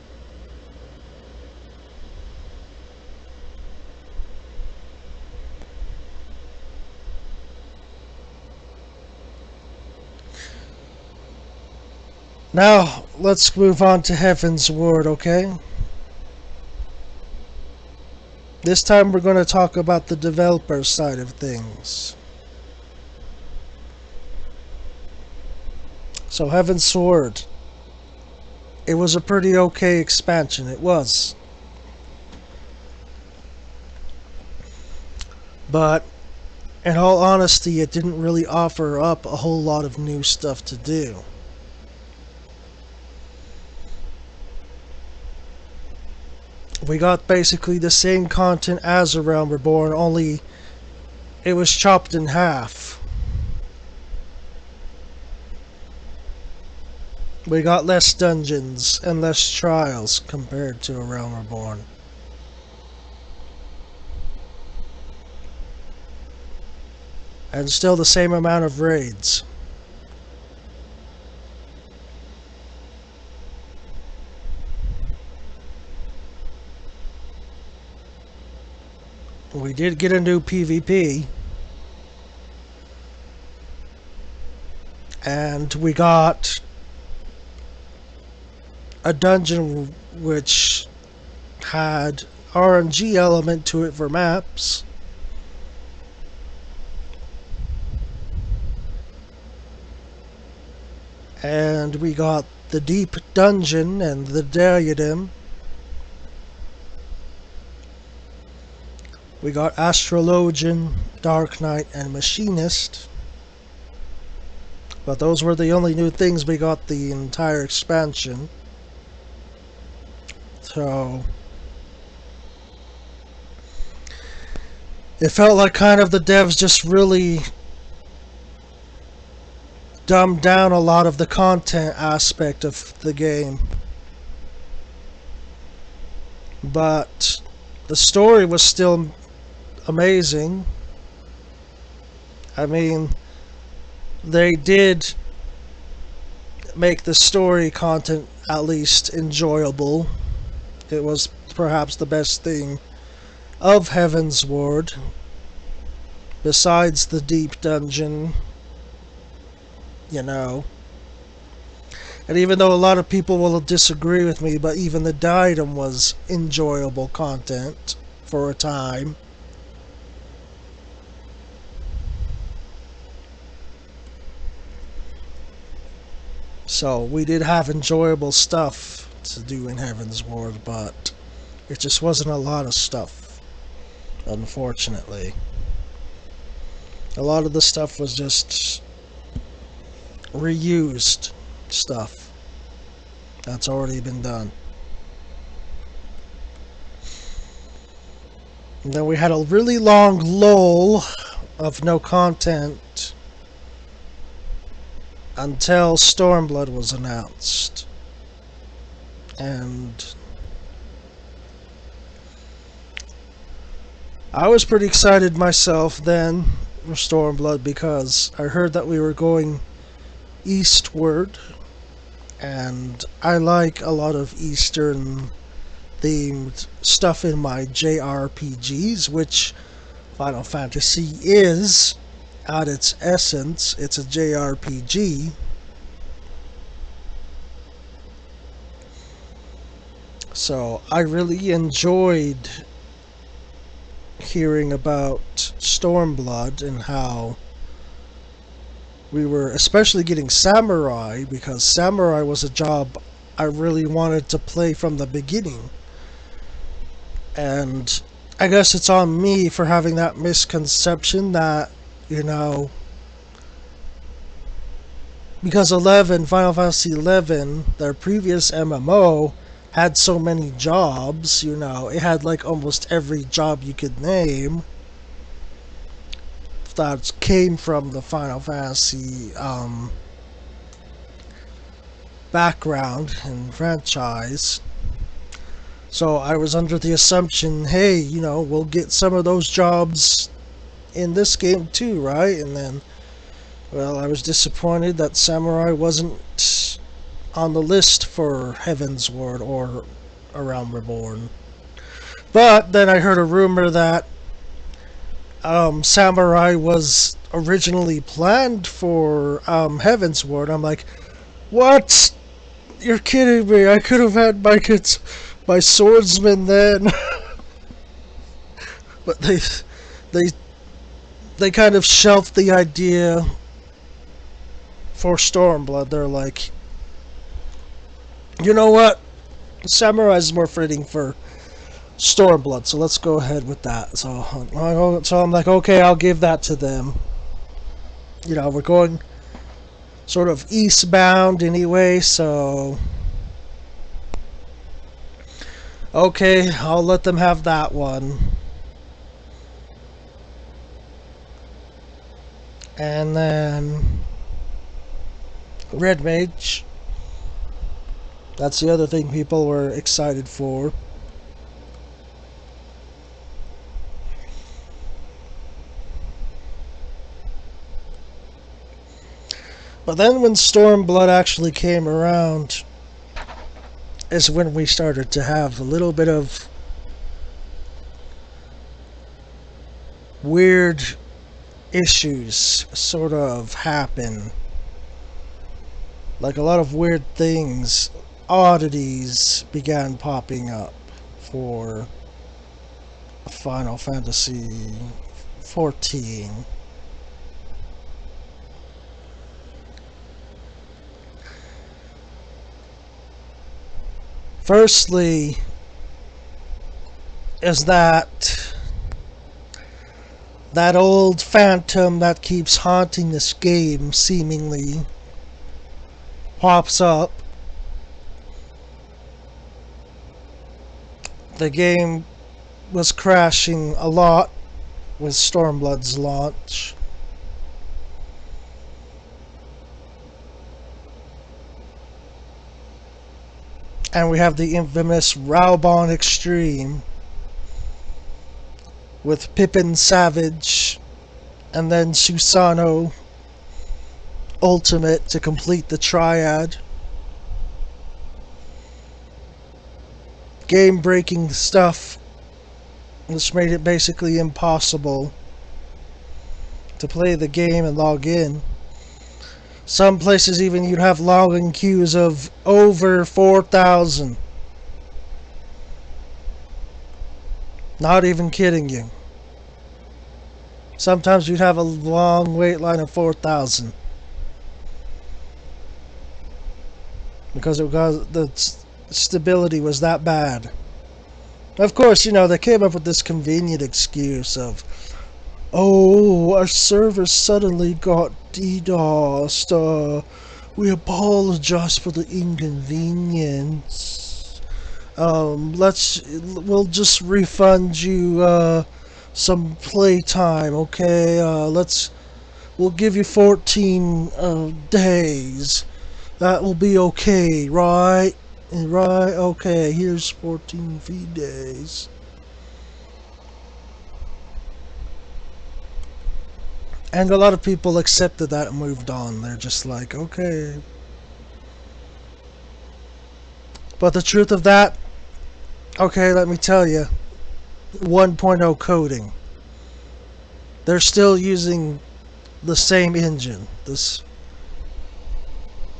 [SPEAKER 1] Now, let's move on to Heavensward, okay? This time we're going to talk about the developer side of things. So Heavensward, it was a pretty okay expansion, it was. But, in all honesty, it didn't really offer up a whole lot of new stuff to do. We got basically the same content as A Realm Reborn, only it was chopped in half. We got less dungeons and less trials compared to A Realm Reborn. And still the same amount of raids. We did get a new PvP. And we got a dungeon which had RNG element to it for maps. And we got the Deep Dungeon and the Diadem. We got Astrologian, Dark Knight, and Machinist. But those were the only new things we got the entire expansion. So it felt like kind of the devs just really dumbed down a lot of the content aspect of the game. But the story was still amazing. I mean, they did make the story content at least enjoyable. It was perhaps the best thing of Heavensward, besides the Deep Dungeon, you know. And even though a lot of people will disagree with me, but even the Diadem was enjoyable content for a time. So we did have enjoyable stuff to do in Heavensward, but it just wasn't a lot of stuff, unfortunately. A lot of the stuff was just reused stuff that's already been done. And then we had a really long lull of no content until Stormblood was announced. And I was pretty excited myself then for Stormblood because I heard that we were going eastward, and I like a lot of Eastern themed stuff in my JRPGs, which Final Fantasy is at its essence. It's a JRPG. So I really enjoyed hearing about Stormblood and how we were especially getting Samurai, because Samurai was a job I really wanted to play from the beginning. And I guess it's on me for having that misconception that, because Final Fantasy 11, their previous MMO, had so many jobs, it had like almost every job you could name that came from the Final Fantasy background and franchise. So I was under the assumption, hey, we'll get some of those jobs in this game too, right? And then, well, I was disappointed that Samurai wasn't on the list for Heavensward or A Realm Reborn. But then I heard a rumor that Samurai was originally planned for Heavensward. I'm like, what? You're kidding me! I could have had my swordsman then. But they kind of shelved the idea for Stormblood. They're like, you know what? Samurai is more fitting for Stormblood, so let's go ahead with that. So I'm like, okay, I'll give that to them. We're going sort of eastbound anyway, so okay, I'll let them have that one. And then Red Mage. That's the other thing people were excited for. But then when Stormblood actually came around is when we started to have a little bit of weird issues sort of happen. Like a lot of weird things, oddities began popping up for Final Fantasy 14. Firstly, is that old phantom that keeps haunting this game seemingly pops up. The game was crashing a lot with Stormblood's launch. And we have the infamous Raubon Extreme with Pippin Savage and then Susano Ultimate to complete the triad. Game-breaking stuff which made it basically impossible to play the game and log in. Some places even you'd have login queues of over 4,000. Not even kidding you. Sometimes you'd have a long wait line of 4,000. Because the stability was that bad. Of course, they came up with this convenient excuse of, oh, our server suddenly got DDoSed. We apologize for the inconvenience. We'll just refund you some playtime, okay? We'll give you 14 days. That will be okay, right? Right, okay, here's 14 feed days. And a lot of people accepted that and moved on. They're just like, okay. But the truth of that, okay, let me tell you, 1.0 coding. They're still using the same engine.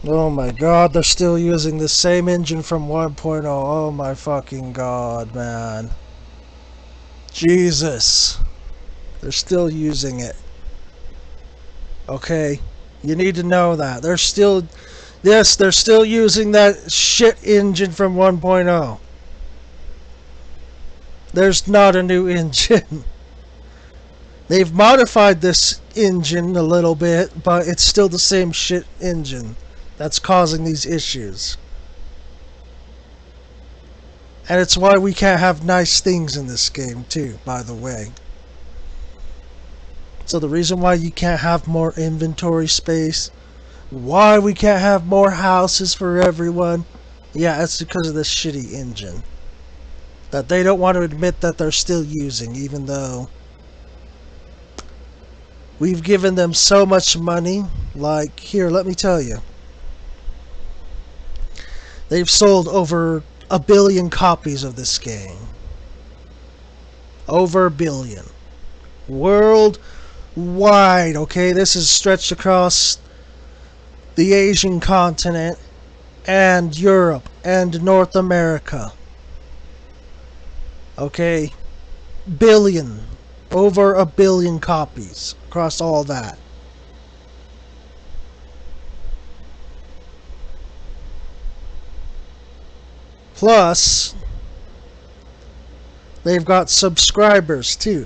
[SPEAKER 1] Oh my god, they're still using the same engine from 1.0. Oh my fucking god, man. Jesus. They're still using it. Okay? You need to know that. They're still using that shit engine from 1.0. There's not a new engine. They've modified this engine a little bit, but it's still the same shit engine that's causing these issues. And it's why we can't have nice things in this game too, by the way. So the reason why you can't have more inventory space, why we can't have more houses for everyone, yeah, it's because of this shitty engine that they don't want to admit that they're still using, even though we've given them so much money. Like, here, let me tell you. They've sold over 1 billion copies of this game. Over 1 billion. Worldwide, okay? This is stretched across the Asian continent and Europe and North America. Okay? Billion. Over 1 billion copies across all that. Plus, they've got subscribers too.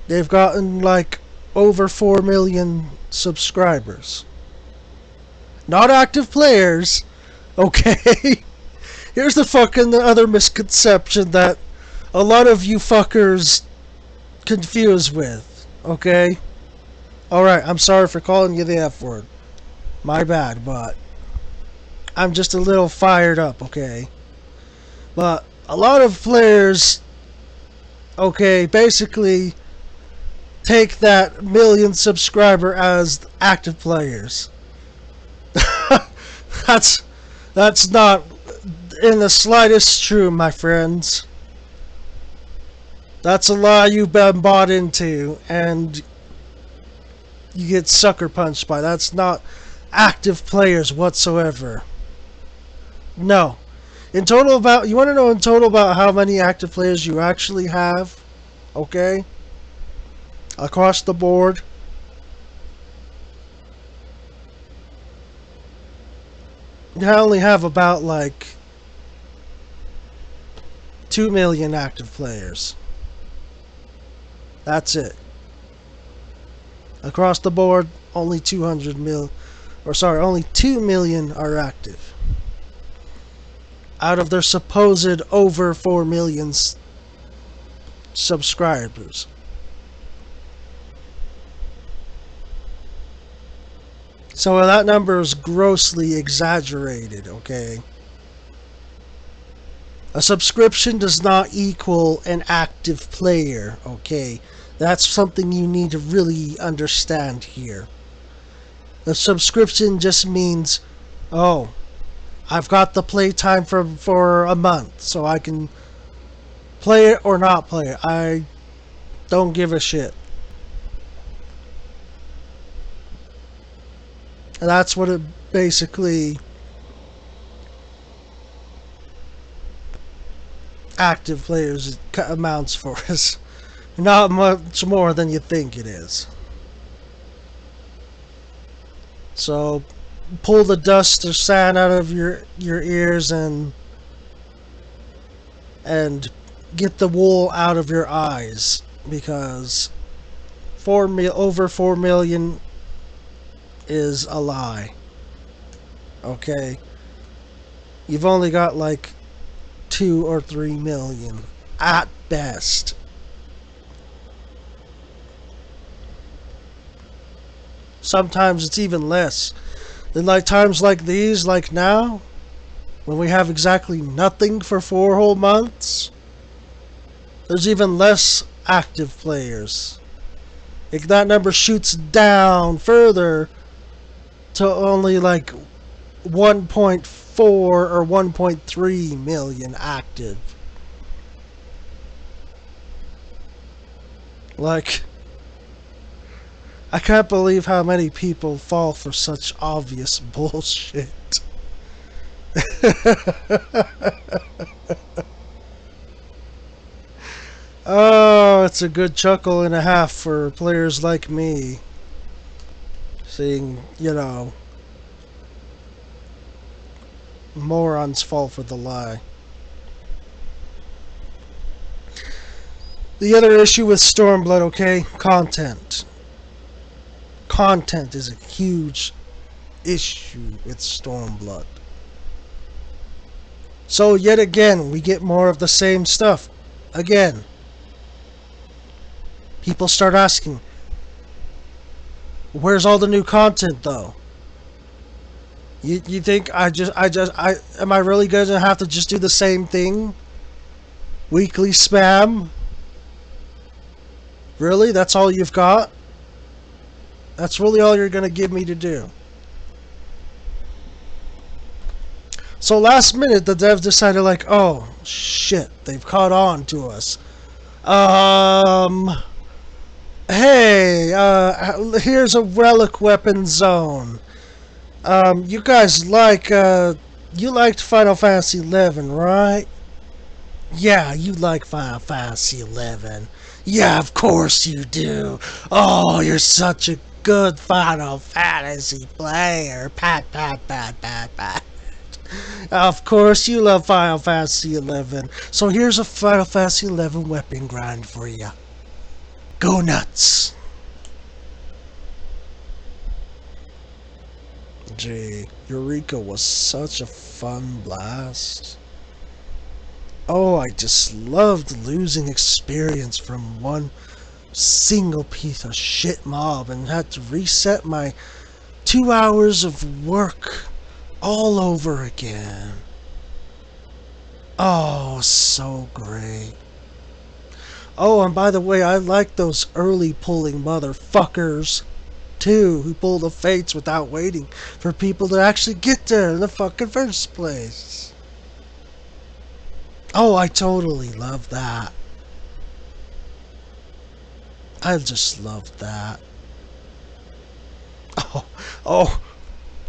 [SPEAKER 1] They've gotten like over 4 million subscribers. Not active players. Okay? Here's the other misconception that a lot of you fuckers confuse with. Okay? Alright, I'm sorry for calling you the F word. My bad, but I'm just a little fired up, okay? But a lot of players, okay, basically take that 1 million subscriber as active players. That's not in the slightest true, my friends. That's a lie you've been bought into, and you get sucker punched by. That's not active players whatsoever. No. You want to know in total about how many active players you actually have? Okay? Across the board. You only have about like 2 million active players. That's it. Across the board, only 2 million are active. Out of their supposed over 4 million subscribers. So that number is grossly exaggerated, okay? A subscription does not equal an active player, okay? That's something you need to really understand here. A subscription just means, oh, I've got the playtime for a month, so I can play it or not play it. I don't give a shit. And that's what it basically active players amounts for. Is not much more than you think it is. So pull the dust or sand out of your ears and get the wool out of your eyes, because over 4 million is a lie. Okay? You've only got like 2 or 3 million at best. Sometimes it's even less. In like times like these, like now, when we have exactly nothing for 4 whole months, there's even less active players. If that number shoots down further to only like 1.4 or 1.3 million active. Like, I can't believe how many people fall for such obvious bullshit. Oh, it's a good chuckle and a half for players like me. Seeing, morons fall for the lie. The other issue with Stormblood, okay? Content. Content is a huge issue with Stormblood. So yet again, we get more of the same stuff. Again. People start asking, where's all the new content though? You think am I really going to have to just do the same thing? Weekly spam? Really? That's all you've got? That's really all you're going to give me to do? So last minute, the devs decided like, oh, shit, they've caught on to us. Hey, here's a relic weapon zone. You guys you liked Final Fantasy XI, right? Yeah, you like Final Fantasy XI. Yeah, of course you do. Oh, you're such a good Final Fantasy player. Pat, pat, pat, pat, pat. Of course you love Final Fantasy XI. So here's a Final Fantasy XI weapon grind for you. Go nuts. Gee, Eureka was such a fun blast. Oh, I just loved losing experience from one single piece of shit mob and had to reset my 2 hours of work all over again. Oh, so great. Oh, and by the way, I like those early pulling motherfuckers too, who pull the fates without waiting for people to actually get there in the fucking first place. Oh, I totally love that. I just love that.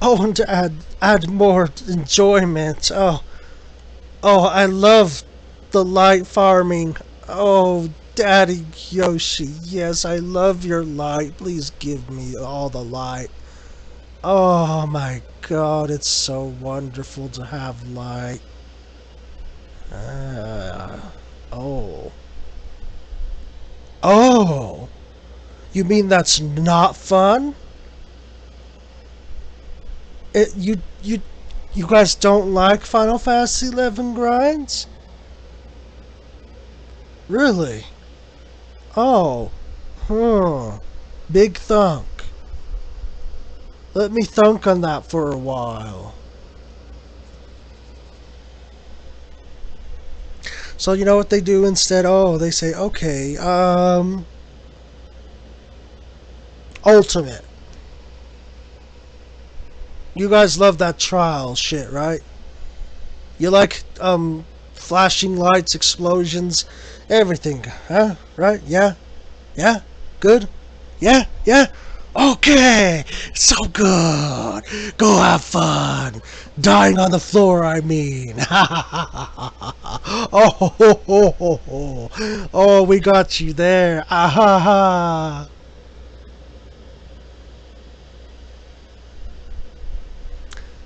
[SPEAKER 1] And to add more enjoyment. Oh, I love the light farming. Oh, Daddy Yoshi, yes, I love your light. Please give me all the light. Oh my God, it's so wonderful to have light. Oh. Oh! You mean that's not fun? You guys don't like Final Fantasy XI grinds? Really? Oh. Big thunk. Let me thunk on that for a while. So you know what they do instead? Oh, they say, okay, Ultimate. You guys love that trial shit, right? You like, flashing lights, explosions, everything, huh? Right? Yeah? Yeah? Good? Yeah? Yeah? Okay! So good! Go have fun! Dying on the floor, I mean! Oh, we got you there! Ah ha ha!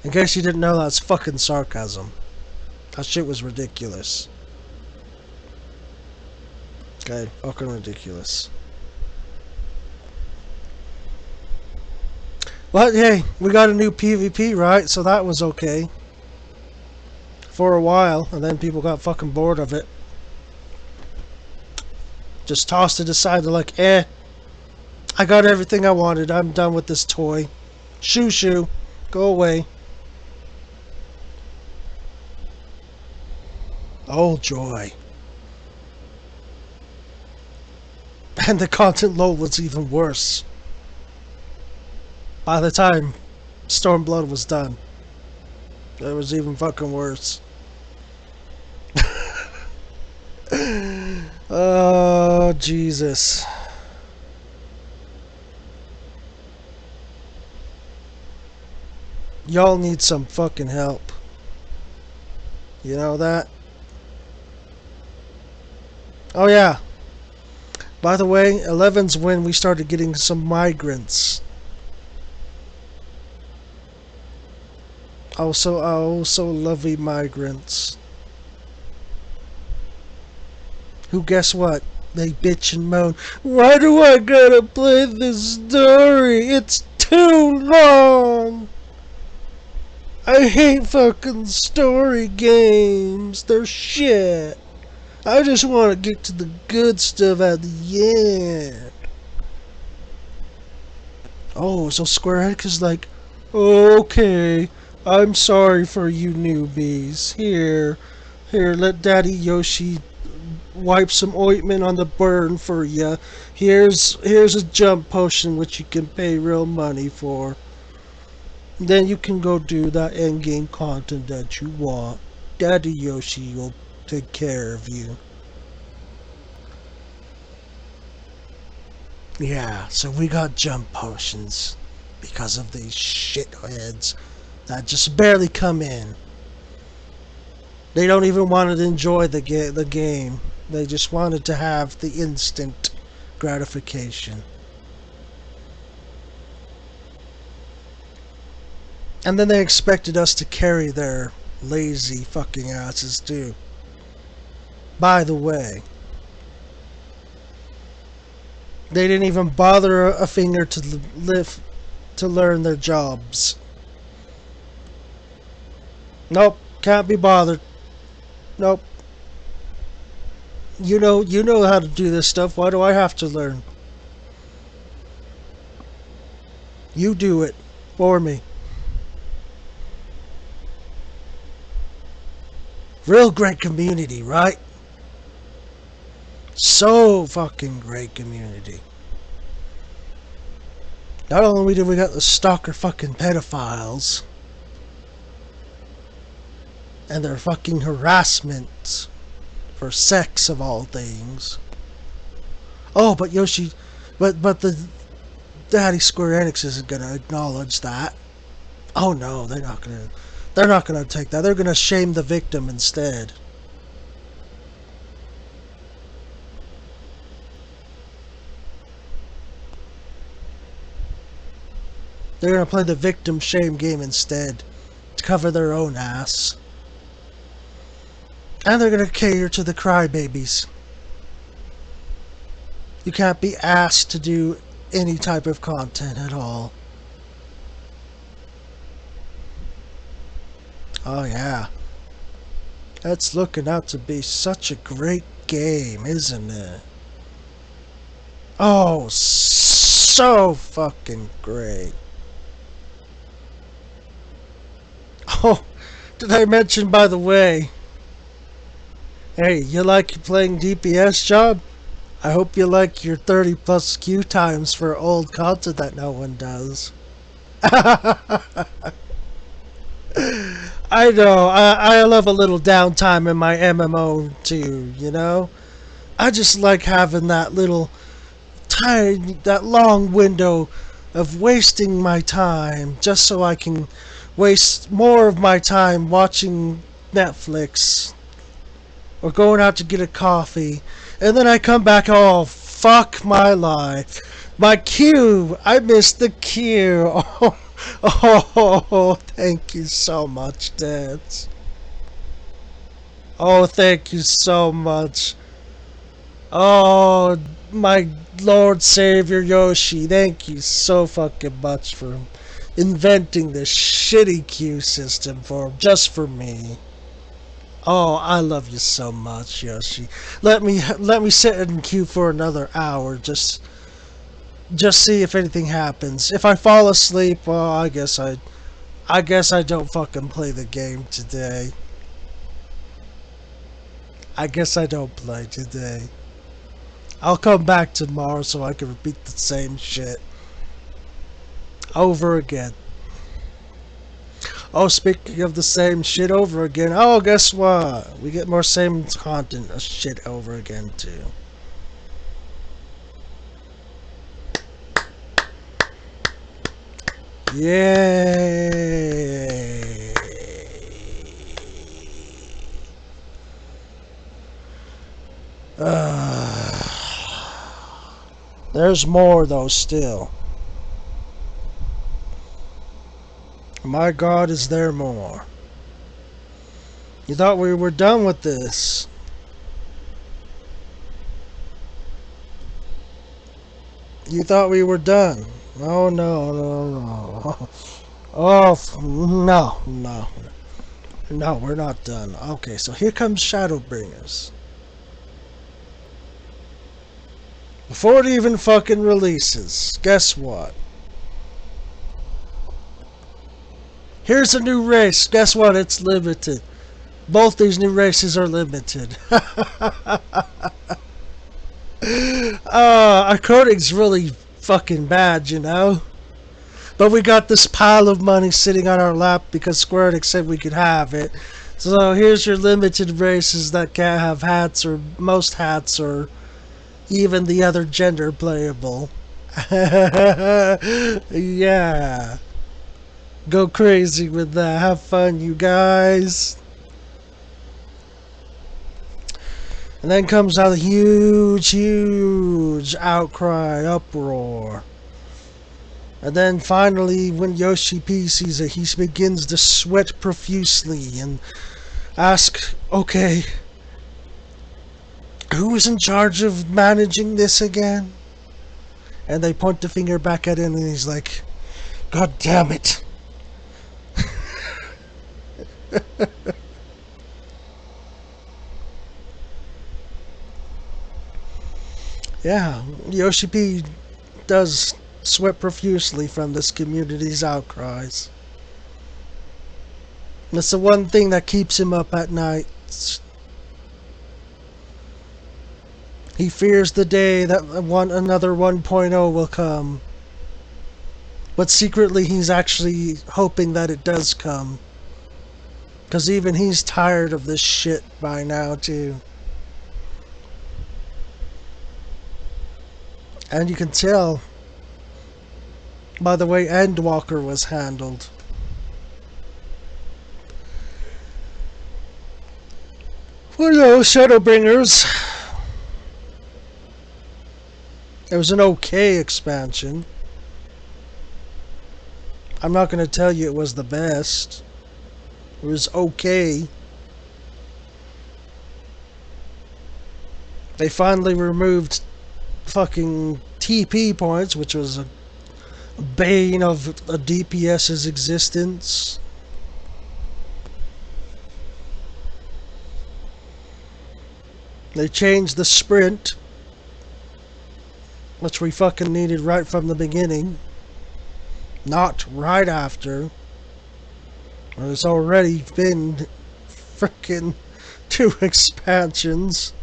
[SPEAKER 1] In case you didn't know, that's fucking sarcasm. That shit was ridiculous. Okay, fucking ridiculous. But hey, we got a new PvP, right? So that was okay. for a while, and then people got fucking bored of it. Just tossed it aside. They're like, I got everything I wanted. I'm done with this toy. Shoo, go away. Oh, joy. And the content load was even worse. By the time Stormblood was done, it was even fucking worse. Oh, Jesus. Y'all need some fucking help. You know that? Oh yeah. By the way, 11's when we started getting some migrants. I also lovely migrants. Who, guess what? They bitch and moan. Why do I gotta play this story? It's too long! I hate fucking story games. They're shit. I just want to get to the good stuff at the end. Oh, so Square Enix is like, okay, I'm sorry for you newbies. Here, let Daddy Yoshi wipe some ointment on the burn for ya. Here's a jump potion which you can pay real money for. Then you can go do that endgame content that you want. Daddy Yoshi will take care of you. Yeah, so we got jump potions because of these shitheads that just barely come in. They don't even want to enjoy the game. They just wanted to have the instant gratification. And then they expected us to carry their lazy fucking asses too. By the way, they didn't even bother a finger to lift to learn their jobs. Nope, can't be bothered. Nope. You know how to do this stuff. Why do I have to learn? You do it for me. Real great community, right? So fucking great community. Not only do we got the stalker fucking pedophiles and their fucking harassment for sex of all things. Oh, but Yoshi, but the Daddy Square Enix isn't gonna acknowledge that. Oh no, they're not gonna take that. They're gonna shame the victim instead. They're gonna play the victim shame game instead to cover their own ass. And they're gonna cater to the crybabies. You can't be asked to do any type of content at all. Oh yeah. That's looking out to be such a great game, isn't it? Oh, so fucking great. Oh, did I mention, by the way? Hey, you like playing DPS, job? I hope you like your 30 plus queue times for old content that no one does. I know, I love a little downtime in my MMO too, you know? I just like having that little tiny, that long window of wasting my time just so I can waste more of my time watching Netflix or going out to get a coffee, and then I come back, oh, fuck my life. My queue! I missed the queue! Oh, thank you so much, Dance. Oh, thank you so much. Oh, my Lord Savior Yoshi, thank you so fucking much for inventing this shitty queue system just for me. Oh, I love you so much, Yoshi. Let me sit in queue for another hour. Just see if anything happens. If I fall asleep, well, I guess I don't fucking play the game today. I guess I don't play today. I'll come back tomorrow so I can repeat the same shit over again. Oh, speaking of the same shit over again, oh, guess what? We get more same content of shit over again, too. Yay! There's more, though, still. My God, is there more? You thought we were done with this. You thought we were done. Oh, no, no, no. Oh, no, no. No, we're not done. Okay, so here comes Shadowbringers. Before it even fucking releases, guess what? Here's a new race. Guess what? It's limited. Both these new races are limited. Our coding's really fucking bad, you know? But we got this pile of money sitting on our lap because Square Enix said we could have it. So here's your limited races that can't have hats or most hats or even the other gender playable. Yeah. Go crazy with that. Have fun, you guys. And then comes out a huge outcry, uproar. And then finally, when Yoshi P sees it, he begins to sweat profusely and ask, okay, who is in charge of managing this again? And they point the finger back at him and he's like, God damn it. Yeah, Yoshi P does sweat profusely from this community's outcries. That's the one thing that keeps him up at night. He fears the day that another 1.0 will come. But secretly he's actually hoping that it does come. Because even he's tired of this shit by now too. And you can tell by the way Endwalker was handled. Well, no, Shadowbringers. It was an okay expansion. I'm not going to tell you it was the best. It was okay. They finally removed fucking TP points, which was a bane of a DPS's existence. They changed the sprint, which we fucking needed right from the beginning, not right after. There's already been frickin' 2 expansions.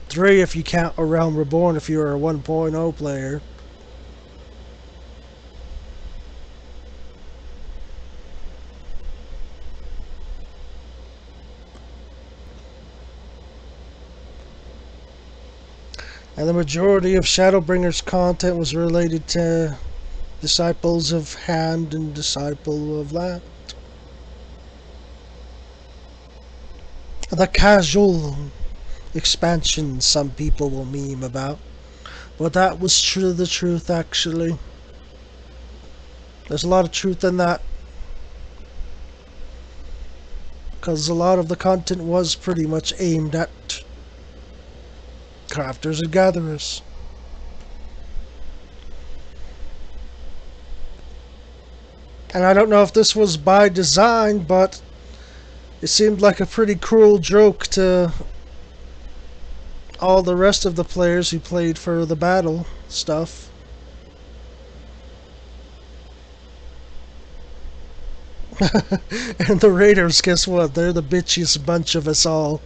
[SPEAKER 1] 3 if you count A Realm Reborn if you're a 1.0 player. And the majority of Shadowbringers content was related to Disciples of Hand and Disciple of Light. The casual expansion some people will meme about. But that was the truth actually. There's a lot of truth in that. Because a lot of the content was pretty much aimed at crafters and gatherers. And I don't know if this was by design, but It seemed like a pretty cruel joke to all the rest of the players who played for the battle stuff. And the Raiders, guess what? They're the bitchiest bunch of us all.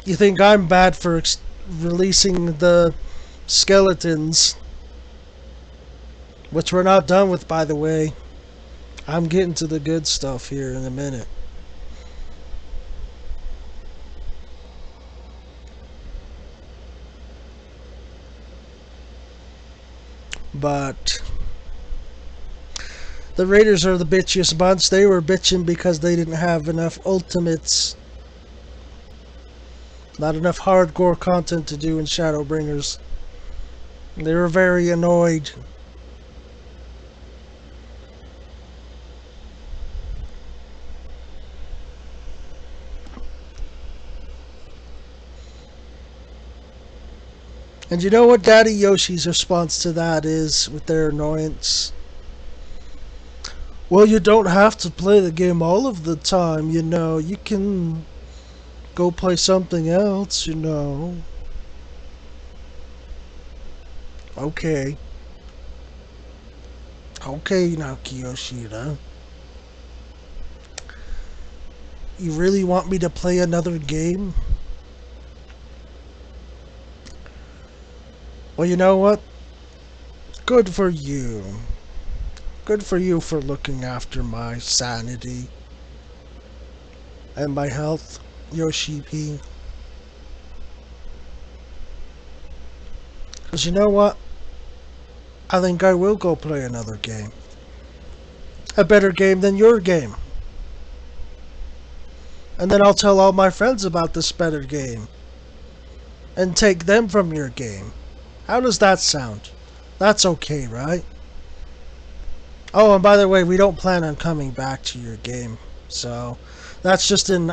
[SPEAKER 1] You think I'm bad for releasing the skeletons, which we're not done with, by the way. I'm getting to the good stuff here in a minute. But the Raiders are the bitchiest bunch. They were bitching because they didn't have enough ultimates. Not enough hardcore content to do in Shadowbringers. They were very annoyed. And you know what Daddy Yoshi's response to that is with their annoyance? Well, you don't have to play the game all of the time, you know. You can go play something else, you know. Okay. Okay, Naoki Yoshida. You really want me to play another game? Well, you know what? Good for you. Good for you for looking after my sanity and my health, Yoshi P. Because you know what? I think I will go play another game. A better game than your game. And then I'll tell all my friends about this better game. And take them from your game. How does that sound? That's okay, right? Oh, and by the way, we don't plan on coming back to your game. So, that's just an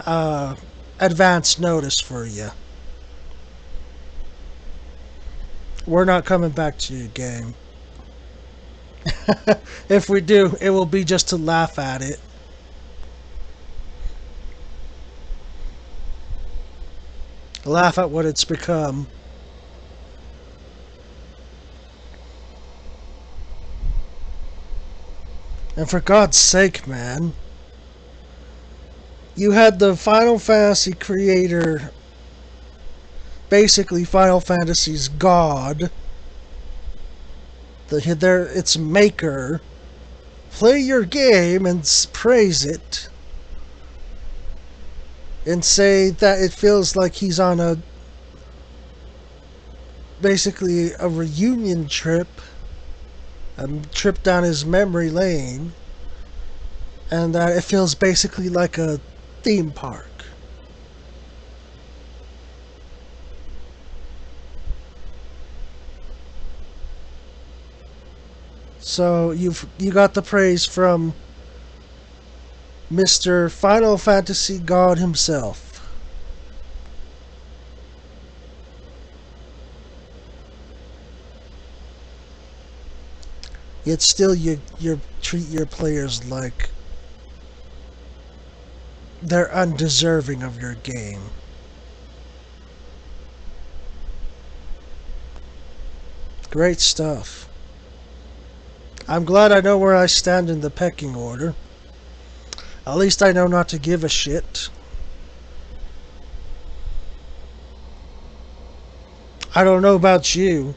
[SPEAKER 1] advance notice for you. We're not coming back to your game. If we do, it will be just to laugh at it. Laugh at what it's become. And for God's sake, man, you had the Final Fantasy creator, basically Final Fantasy's god, its maker, play your game and praise it, and say that it feels like he's on basically a reunion trip. A trip down his memory lane, and that it feels basically like a theme park. So you got the praise from Mr. Final Fantasy God himself. Yet still you treat your players like they're undeserving of your game. Great stuff. I'm glad I know where I stand in the pecking order. At least I know not to give a shit. I don't know about you.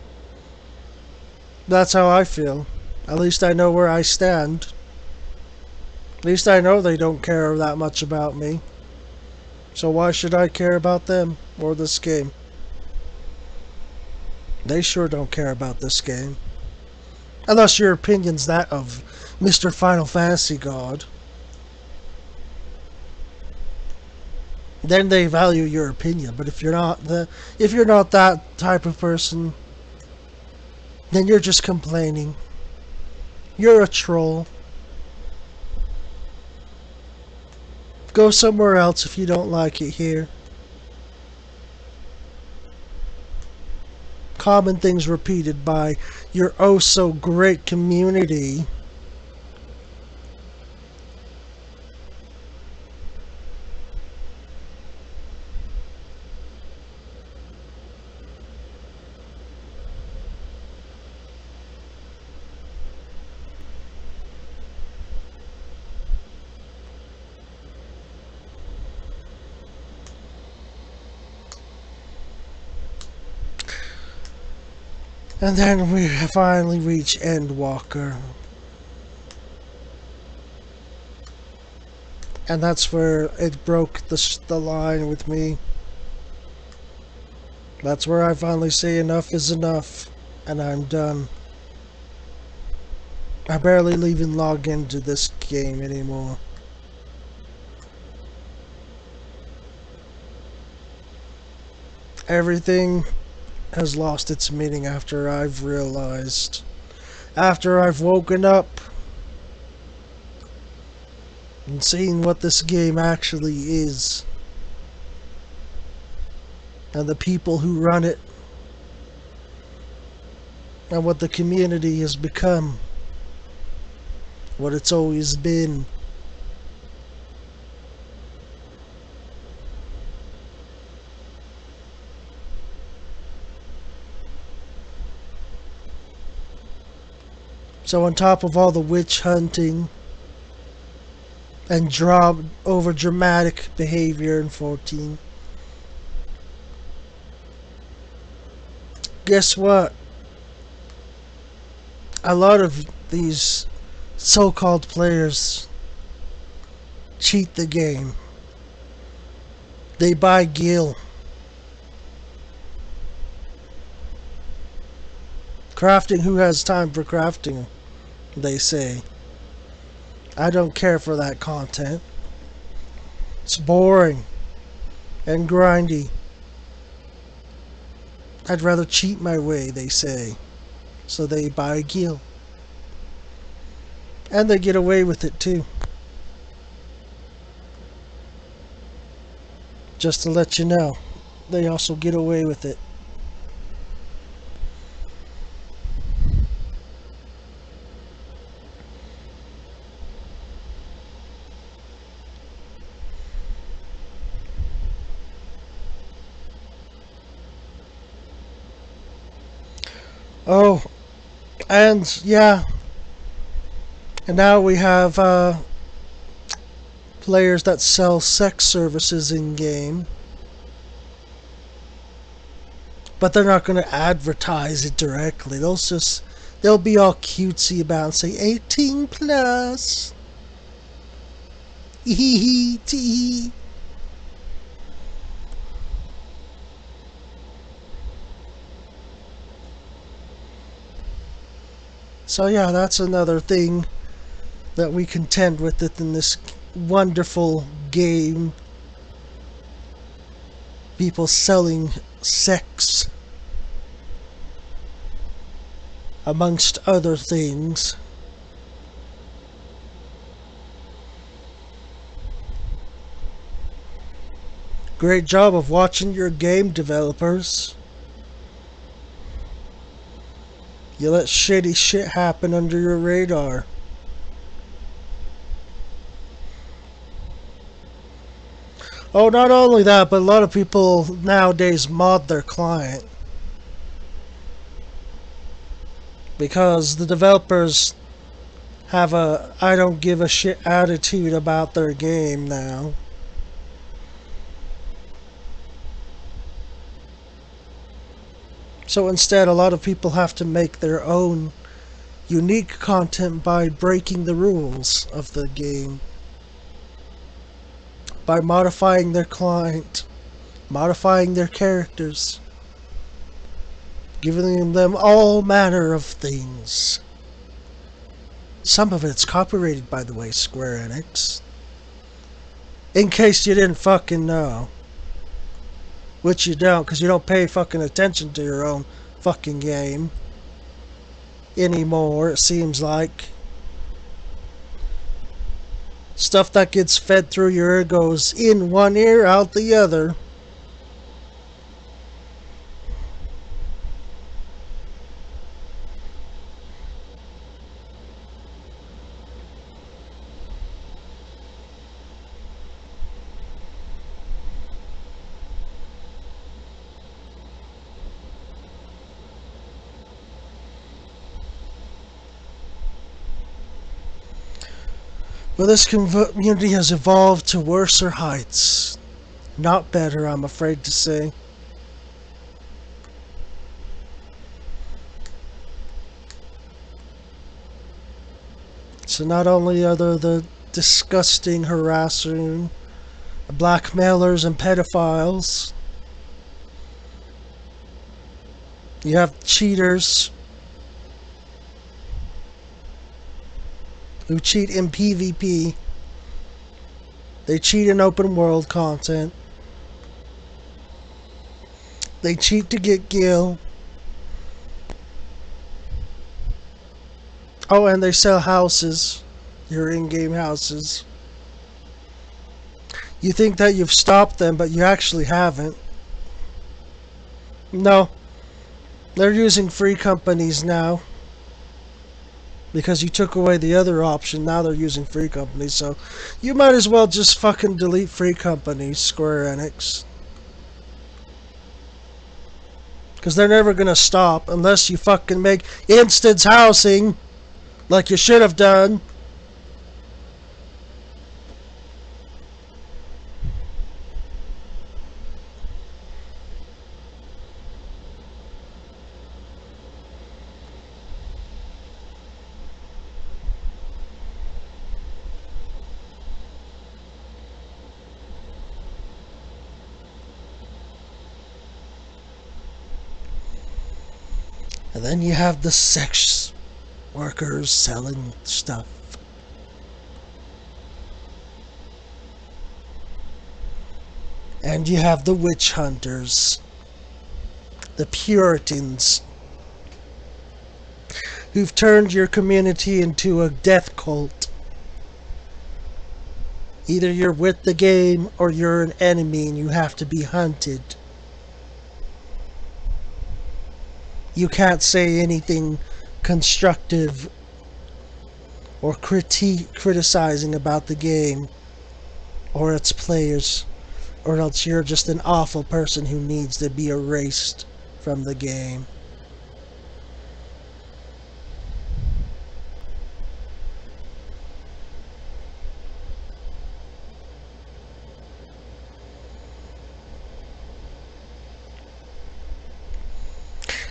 [SPEAKER 1] That's how I feel. At least I know where I stand. At least I know they don't care that much about me. So why should I care about them or this game? They sure don't care about this game. Unless your opinion's that of Mr. Final Fantasy God. Then they value your opinion. But if you're not that type of person, then you're just complaining. You're a troll. Go somewhere else if you don't like it here. Common things repeated by your oh so great community. And then we finally reach Endwalker. And that's where it broke the line with me. That's where I finally say enough is enough, and I'm done. I barely even log into this game anymore. Everything has lost its meaning after I've realized. After I've woken up and seen what this game actually is. And the people who run it. And what the community has become. What it's always been. So on top of all the witch hunting and over dramatic behavior in 14, guess what? A lot of these so-called players cheat the game. They buy gil. Crafting, who has time for crafting, they say. I don't care for that content. It's boring and grindy. I'd rather cheat my way, they say. So they buy gil. And they get away with it too. Just to let you know, they also get away with it. Oh, and yeah, and now we have players that sell sex services in game, but they're not going to advertise it directly. They'll be all cutesy about it and say 18 plus. Hee tee. So yeah, that's another thing that we contend with it in this wonderful game. People selling sex, amongst other things. Great job of watching your game, developers. You let shitty shit happen under your radar. Oh, not only that, but a lot of people nowadays mod their client. Because the developers have a I don't give a shit attitude about their game now. So instead, a lot of people have to make their own unique content by breaking the rules of the game. By modifying their client, modifying their characters, giving them all manner of things. Some of it's copyrighted, by the way, Square Enix. In case you didn't fucking know. Which you don't, because you don't pay fucking attention to your own fucking game anymore, it seems like. Stuff that gets fed through your ear goes in one ear, out the other. But this community has evolved to worser heights. Not better, I'm afraid to say. So not only are there the disgusting harassers, blackmailers, and pedophiles, you have cheaters who cheat in PvP. They cheat in open world content. They cheat to get gil. Oh, and they sell houses. Your in-game houses. You think that you've stopped them, but you actually haven't. No. They're using free companies now. Because you took away the other option, now they're using free companies, so you might as well just fucking delete free companies, Square Enix. Because they're never gonna stop unless you fucking make instance housing like you should have done. And then you have the sex workers selling stuff. And you have the witch hunters, the Puritans, who've turned your community into a death cult. Either you're with the game or you're an enemy and you have to be hunted. You can't say anything constructive or criticizing about the game or its players, or else you're just an awful person who needs to be erased from the game.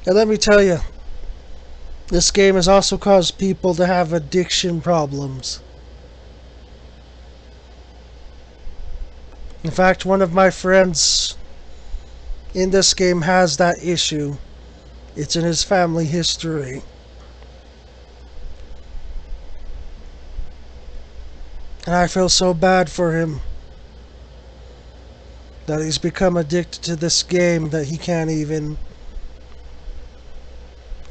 [SPEAKER 1] And let me tell you, this game has also caused people to have addiction problems. In fact, one of my friends in this game has that issue. It's in his family history. And I feel so bad for him that he's become addicted to this game that he can't even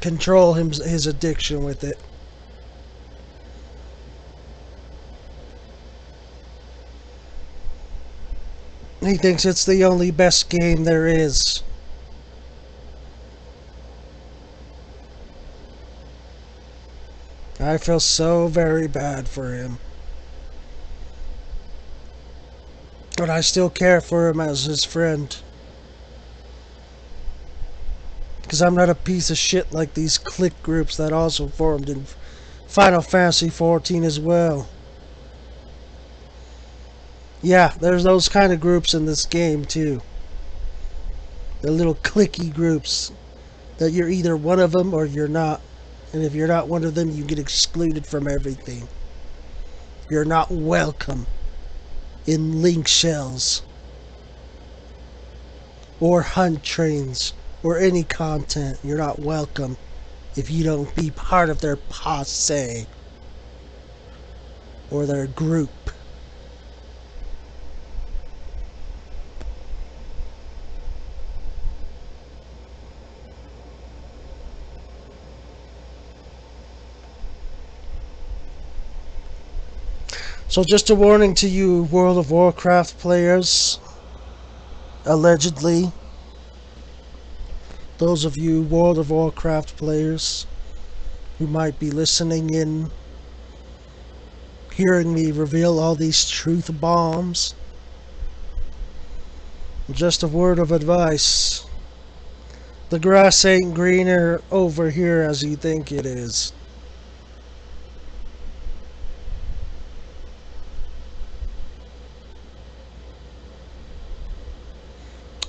[SPEAKER 1] control his addiction with it. He thinks it's the only best game there is. I feel so very bad for him. But I still care for him as his friend. Because I'm not a piece of shit like these clique groups that also formed in Final Fantasy XIV as well. Yeah, there's those kind of groups in this game too. The little cliquey groups that you're either one of them or you're not. And if you're not one of them, you get excluded from everything. You're not welcome in link shells or hunt trains or any content. You're not welcome if you don't be part of their posse or their group. So just a warning to you World of Warcraft players, allegedly, those of you World of Warcraft players who might be listening in, hearing me reveal all these truth bombs, just a word of advice. The grass ain't greener over here as you think it is.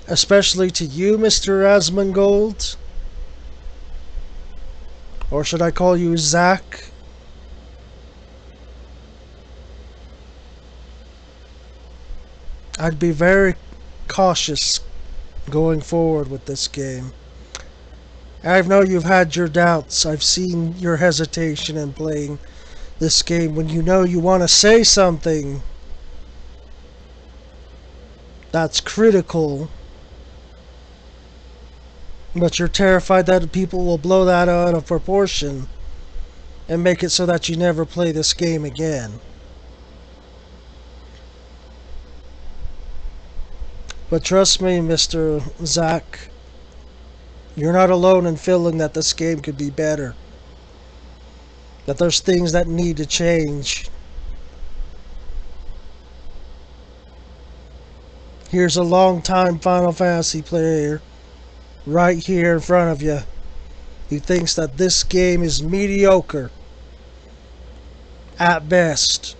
[SPEAKER 1] Especially to you, Mr. Asmongold. Or should I call you Zach? I'd be very cautious going forward with this game. I know you've had your doubts. I've seen your hesitation in playing this game when you know you want to say something that's critical, but you're terrified that people will blow that out of proportion and make it so that you never play this game again. But trust me, Mr. Zach, you're not alone in feeling that this game could be better. That there's things that need to change. Here's a long-time Final Fantasy player right here in front of you. He thinks that this game is mediocre at best.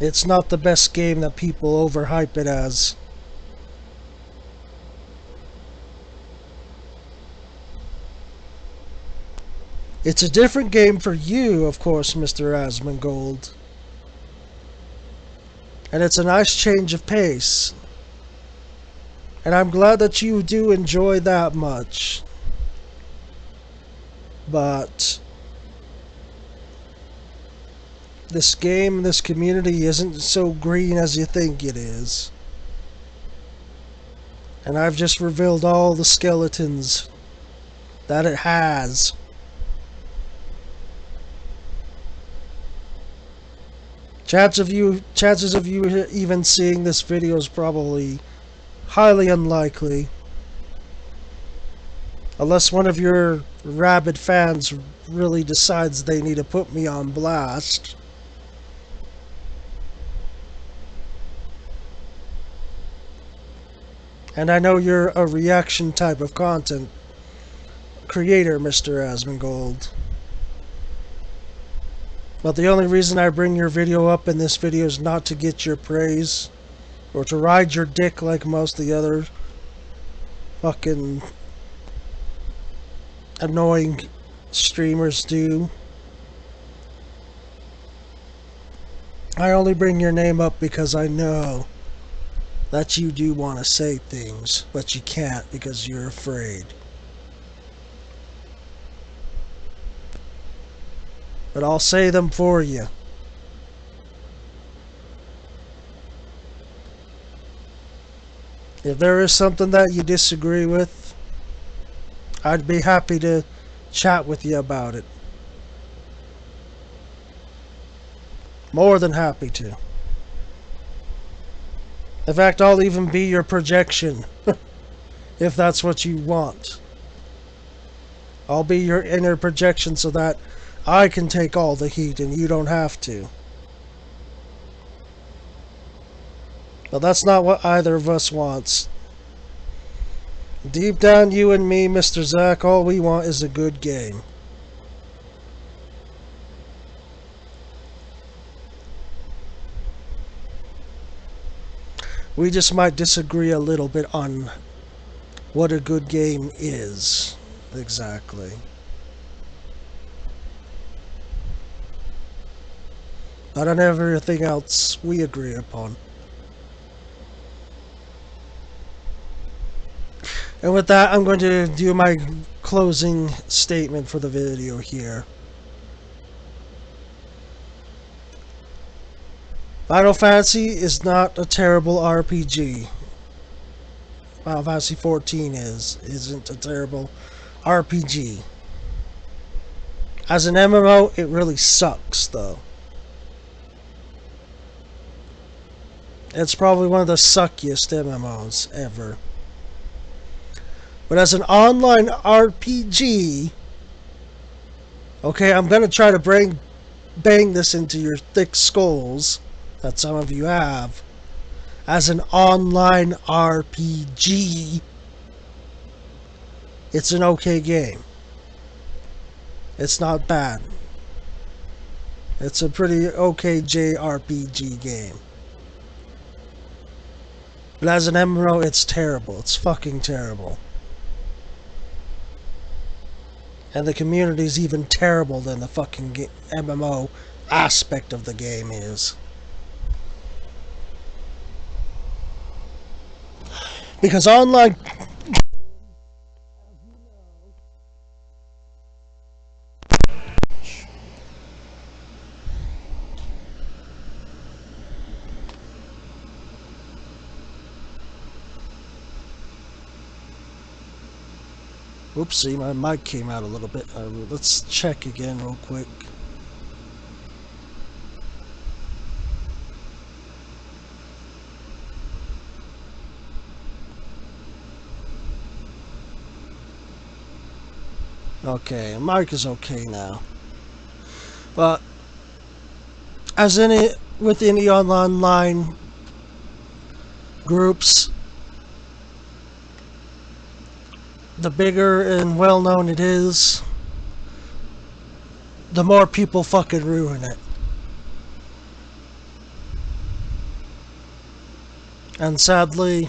[SPEAKER 1] It's not the best game that people overhype it as. It's a different game for you, of course, Mr. Asmongold. And it's a nice change of pace. And I'm glad that you do enjoy that much. But this game, this community isn't so green as you think it is. And I've just revealed all the skeletons that it has. Chances of you even seeing this video is probably highly unlikely. Unless one of your rabid fans really decides they need to put me on blast. And I know you're a reaction type of content creator, Mr. Asmongold. But the only reason I bring your video up in this video is not to get your praise or to ride your dick like most of the other fucking annoying streamers do. I only bring your name up because I know that you do want to say things, but you can't because you're afraid. But I'll say them for you. If there is something that you disagree with, I'd be happy to chat with you about it. More than happy to. In fact, I'll even be your projection, if that's what you want. I'll be your inner projection so that I can take all the heat and you don't have to. But that's not what either of us wants. Deep down, you and me, Mr. Zach, all we want is a good game. We just might disagree a little bit on what a good game is. Exactly. But on everything else, we agree upon. And with that, I'm going to do my closing statement for the video here. Final Fantasy is not a terrible RPG. Final Fantasy 14 isn't a terrible RPG. As an MMO, it really sucks, though. It's probably one of the suckiest MMOs ever. But as an online RPG, okay, I'm going to try to bang this into your thick skulls that some of you have. As an online RPG, it's an okay game. It's not bad. It's a pretty okay JRPG game. But as an MMO, it's terrible. It's fucking terrible. And the community is even terrible than the fucking MMO aspect of the game is. Because online... Oopsie, my mic came out a little bit. Let's check again real quick. Okay, mic is okay now. But as with any online groups, the bigger and well-known it is, the more people fucking ruin it. And sadly,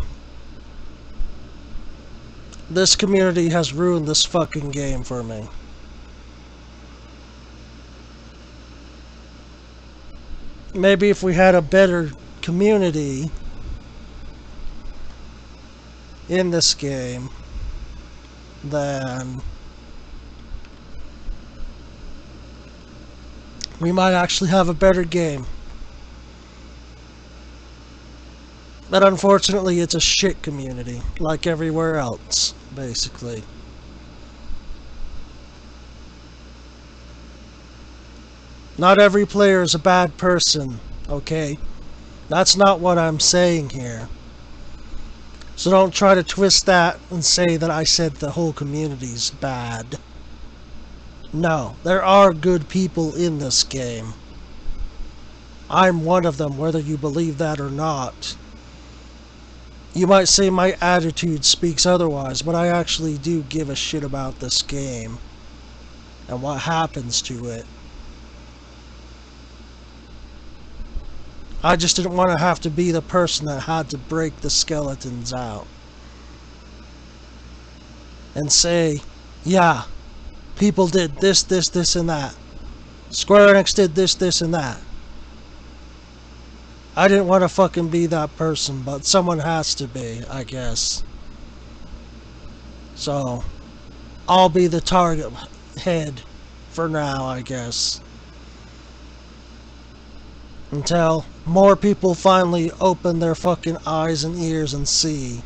[SPEAKER 1] this community has ruined this fucking game for me. Maybe if we had a better community in this game, then we might actually have a better game. But unfortunately, it's a shit community, like everywhere else, basically. Not every player is a bad person, okay? That's not what I'm saying here. So don't try to twist that and say that I said the whole community's bad. No, there are good people in this game. I'm one of them, whether you believe that or not. You might say my attitude speaks otherwise, but I actually do give a shit about this game and what happens to it. I just didn't want to have to be the person that had to break the skeletons out and say, yeah, people did this, this, this, and that. Square Enix did this, this, and that. I didn't want to fucking be that person, but someone has to be, I guess. So, I'll be the target head for now, I guess. Until more people finally open their fucking eyes and ears and see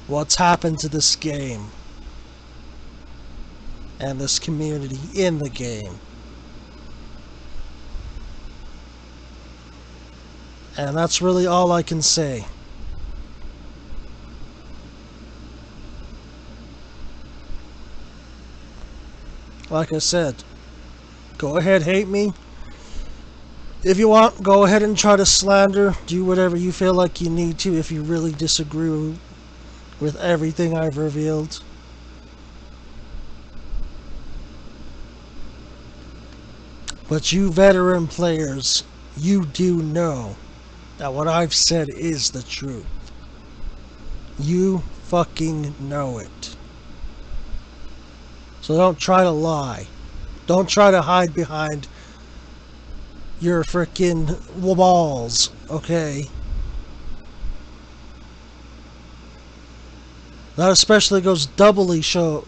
[SPEAKER 1] what's happened to this game and this community in the game. And that's really all I can say. Like I said, go ahead, hate me. If you want, go ahead and try to slander. Do whatever you feel like you need to if you really disagree with everything I've revealed. But you veteran players, you do know that what I've said is the truth. You fucking know it. So don't try to lie. Don't try to hide behind your frickin' walls, okay? That especially goes doubly so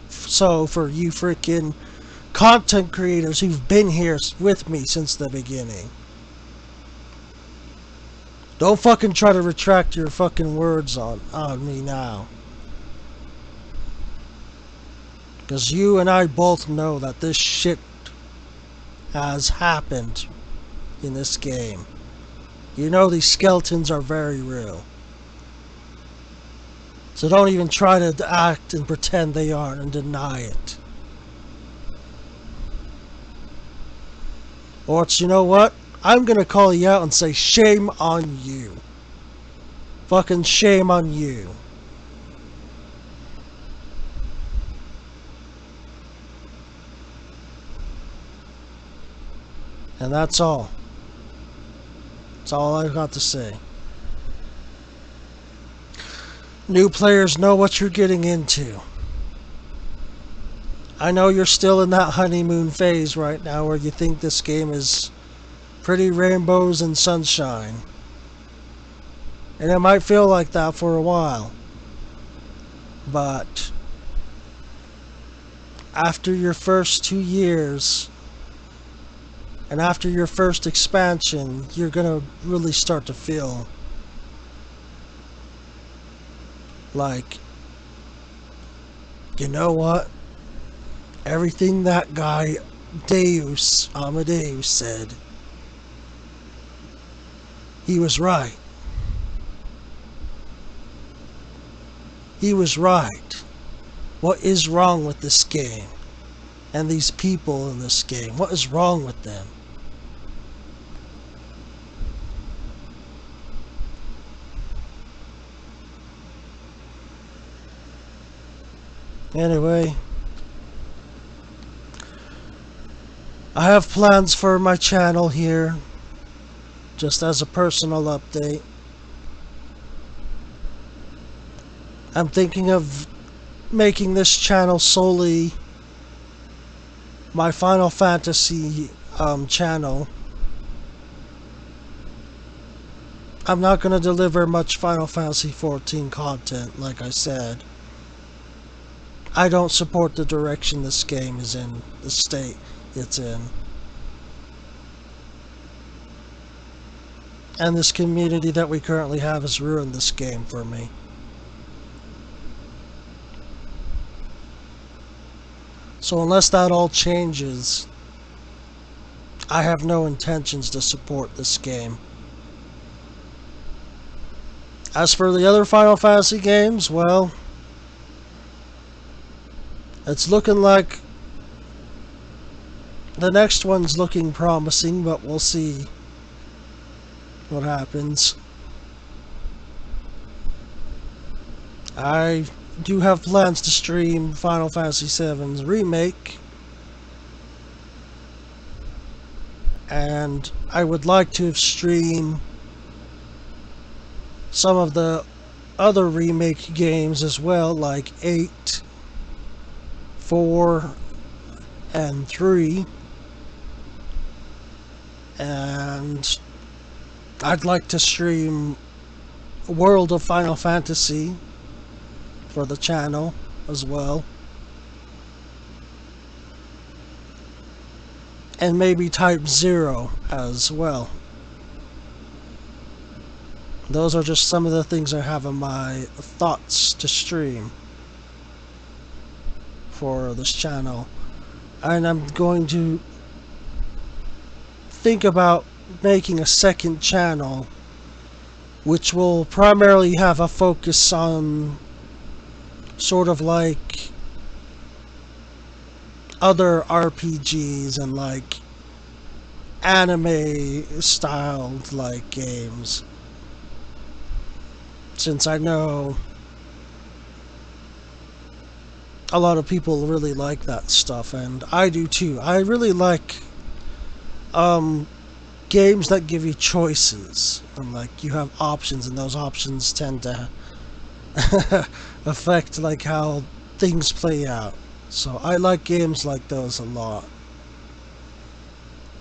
[SPEAKER 1] for you frickin' content creators who've been here with me since the beginning. Don't fucking try to retract your fucking words on me now. Because you and I both know that this shit has happened in this game. You know these skeletons are very real. So don't even try to act and pretend they aren't and deny it. Or it's, you know what? I'm gonna call you out and say shame on you. Fucking shame on you. And that's all. That's all I've got to say. New players know what you're getting into. I know you're still in that honeymoon phase right now where you think this game is pretty rainbows and sunshine. And it might feel like that for a while. But after your first 2 years, and after your first expansion, you're gonna really start to feel like, you know what? Everything that guy Amadeus said, he was right. He was right. What is wrong with this game? And these people in this game? What is wrong with them? Anyway, I have plans for my channel here, just as a personal update. I'm thinking of making this channel solely my Final Fantasy channel. I'm not going to deliver much Final Fantasy XIV content, like I said. I don't support the direction this game is in, the state it's in. And this community that we currently have has ruined this game for me. So unless that all changes, I have no intentions to support this game. As for the other Final Fantasy games, well, it's looking like the next one's looking promising, but we'll see what happens. I do have plans to stream Final Fantasy VII's remake, and I would like to stream some of the other remake games as well, like 8, 4, and 3. And I'd like to stream World of Final Fantasy for the channel as well. And maybe Type 0 as well. Those are just some of the things I have in my thoughts to stream for this channel. And I'm going to think about making a second channel which will primarily have a focus on sort of like other RPGs and like anime styled like games, since I know a lot of people really like that stuff, and I do too. I really like games that give you choices, and like you have options, and those options tend to affect like how things play out. So I like games like those a lot.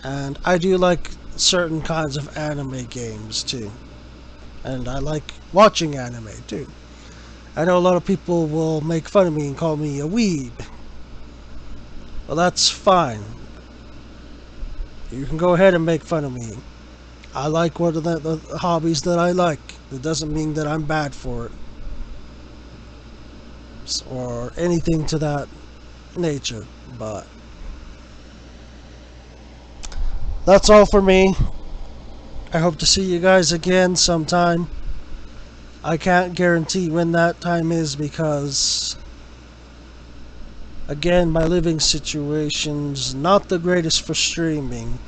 [SPEAKER 1] And I do like certain kinds of anime games too. And I like watching anime too. I know a lot of people will make fun of me and call me a weeb. Well, that's fine. You can go ahead and make fun of me. I like what are the hobbies that I like. It doesn't mean that I'm bad for it, or anything to that nature. But that's all for me. I hope to see you guys again sometime. I can't guarantee when that time is because, again, my living situation's not the greatest for streaming,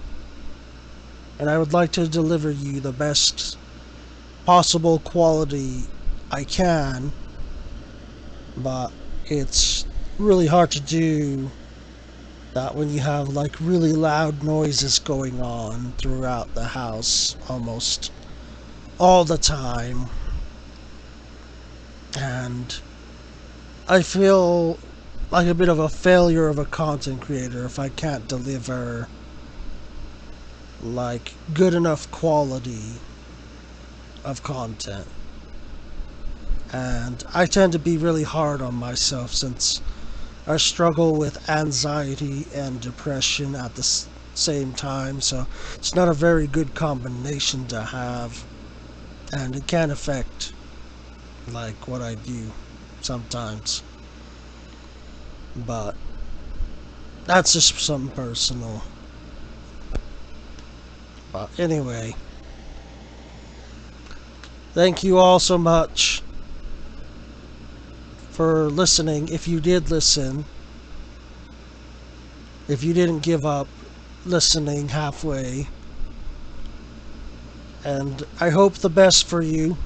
[SPEAKER 1] and I would like to deliver you the best possible quality I can, but it's really hard to do that when you have like really loud noises going on throughout the house almost all the time. And I feel like a bit of a failure of a content creator if I can't deliver like good enough quality of content. And I tend to be really hard on myself since I struggle with anxiety and depression at the same time, so it's not a very good combination to have, and it can affect like what I do sometimes. But that's just something personal. But anyway, thank you all so much for listening. If you did listen, if you didn't give up listening halfway, and I hope the best for you.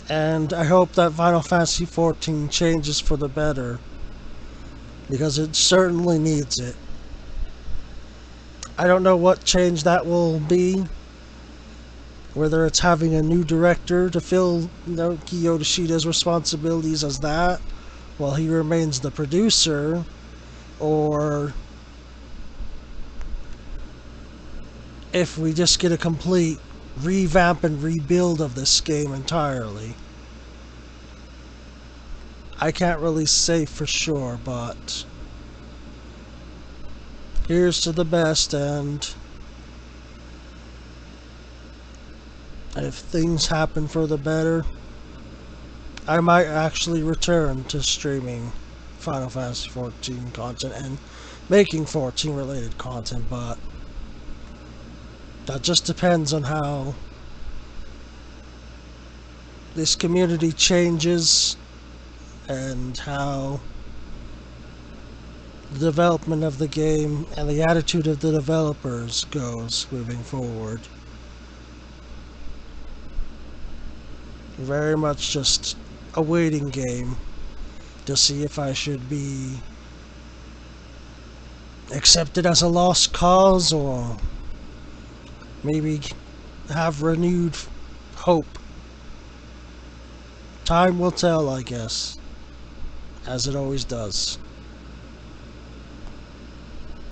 [SPEAKER 1] And I hope that Final Fantasy XIV changes for the better, because it certainly needs it. I don't know what change that will be, whether it's having a new director to fill Naoki Yodoshida's responsibilities as that, while he remains the producer, or if we just get a complete revamp and rebuild of this game entirely. I can't really say for sure, but here's to the best, and if things happen for the better, I might actually return to streaming Final Fantasy XIV content and making 14 related content, but that just depends on how this community changes and how the development of the game and the attitude of the developers goes moving forward. Very much just a waiting game to see if I should be accepted as a lost cause or maybe have renewed hope. Time will tell, I guess, as it always does.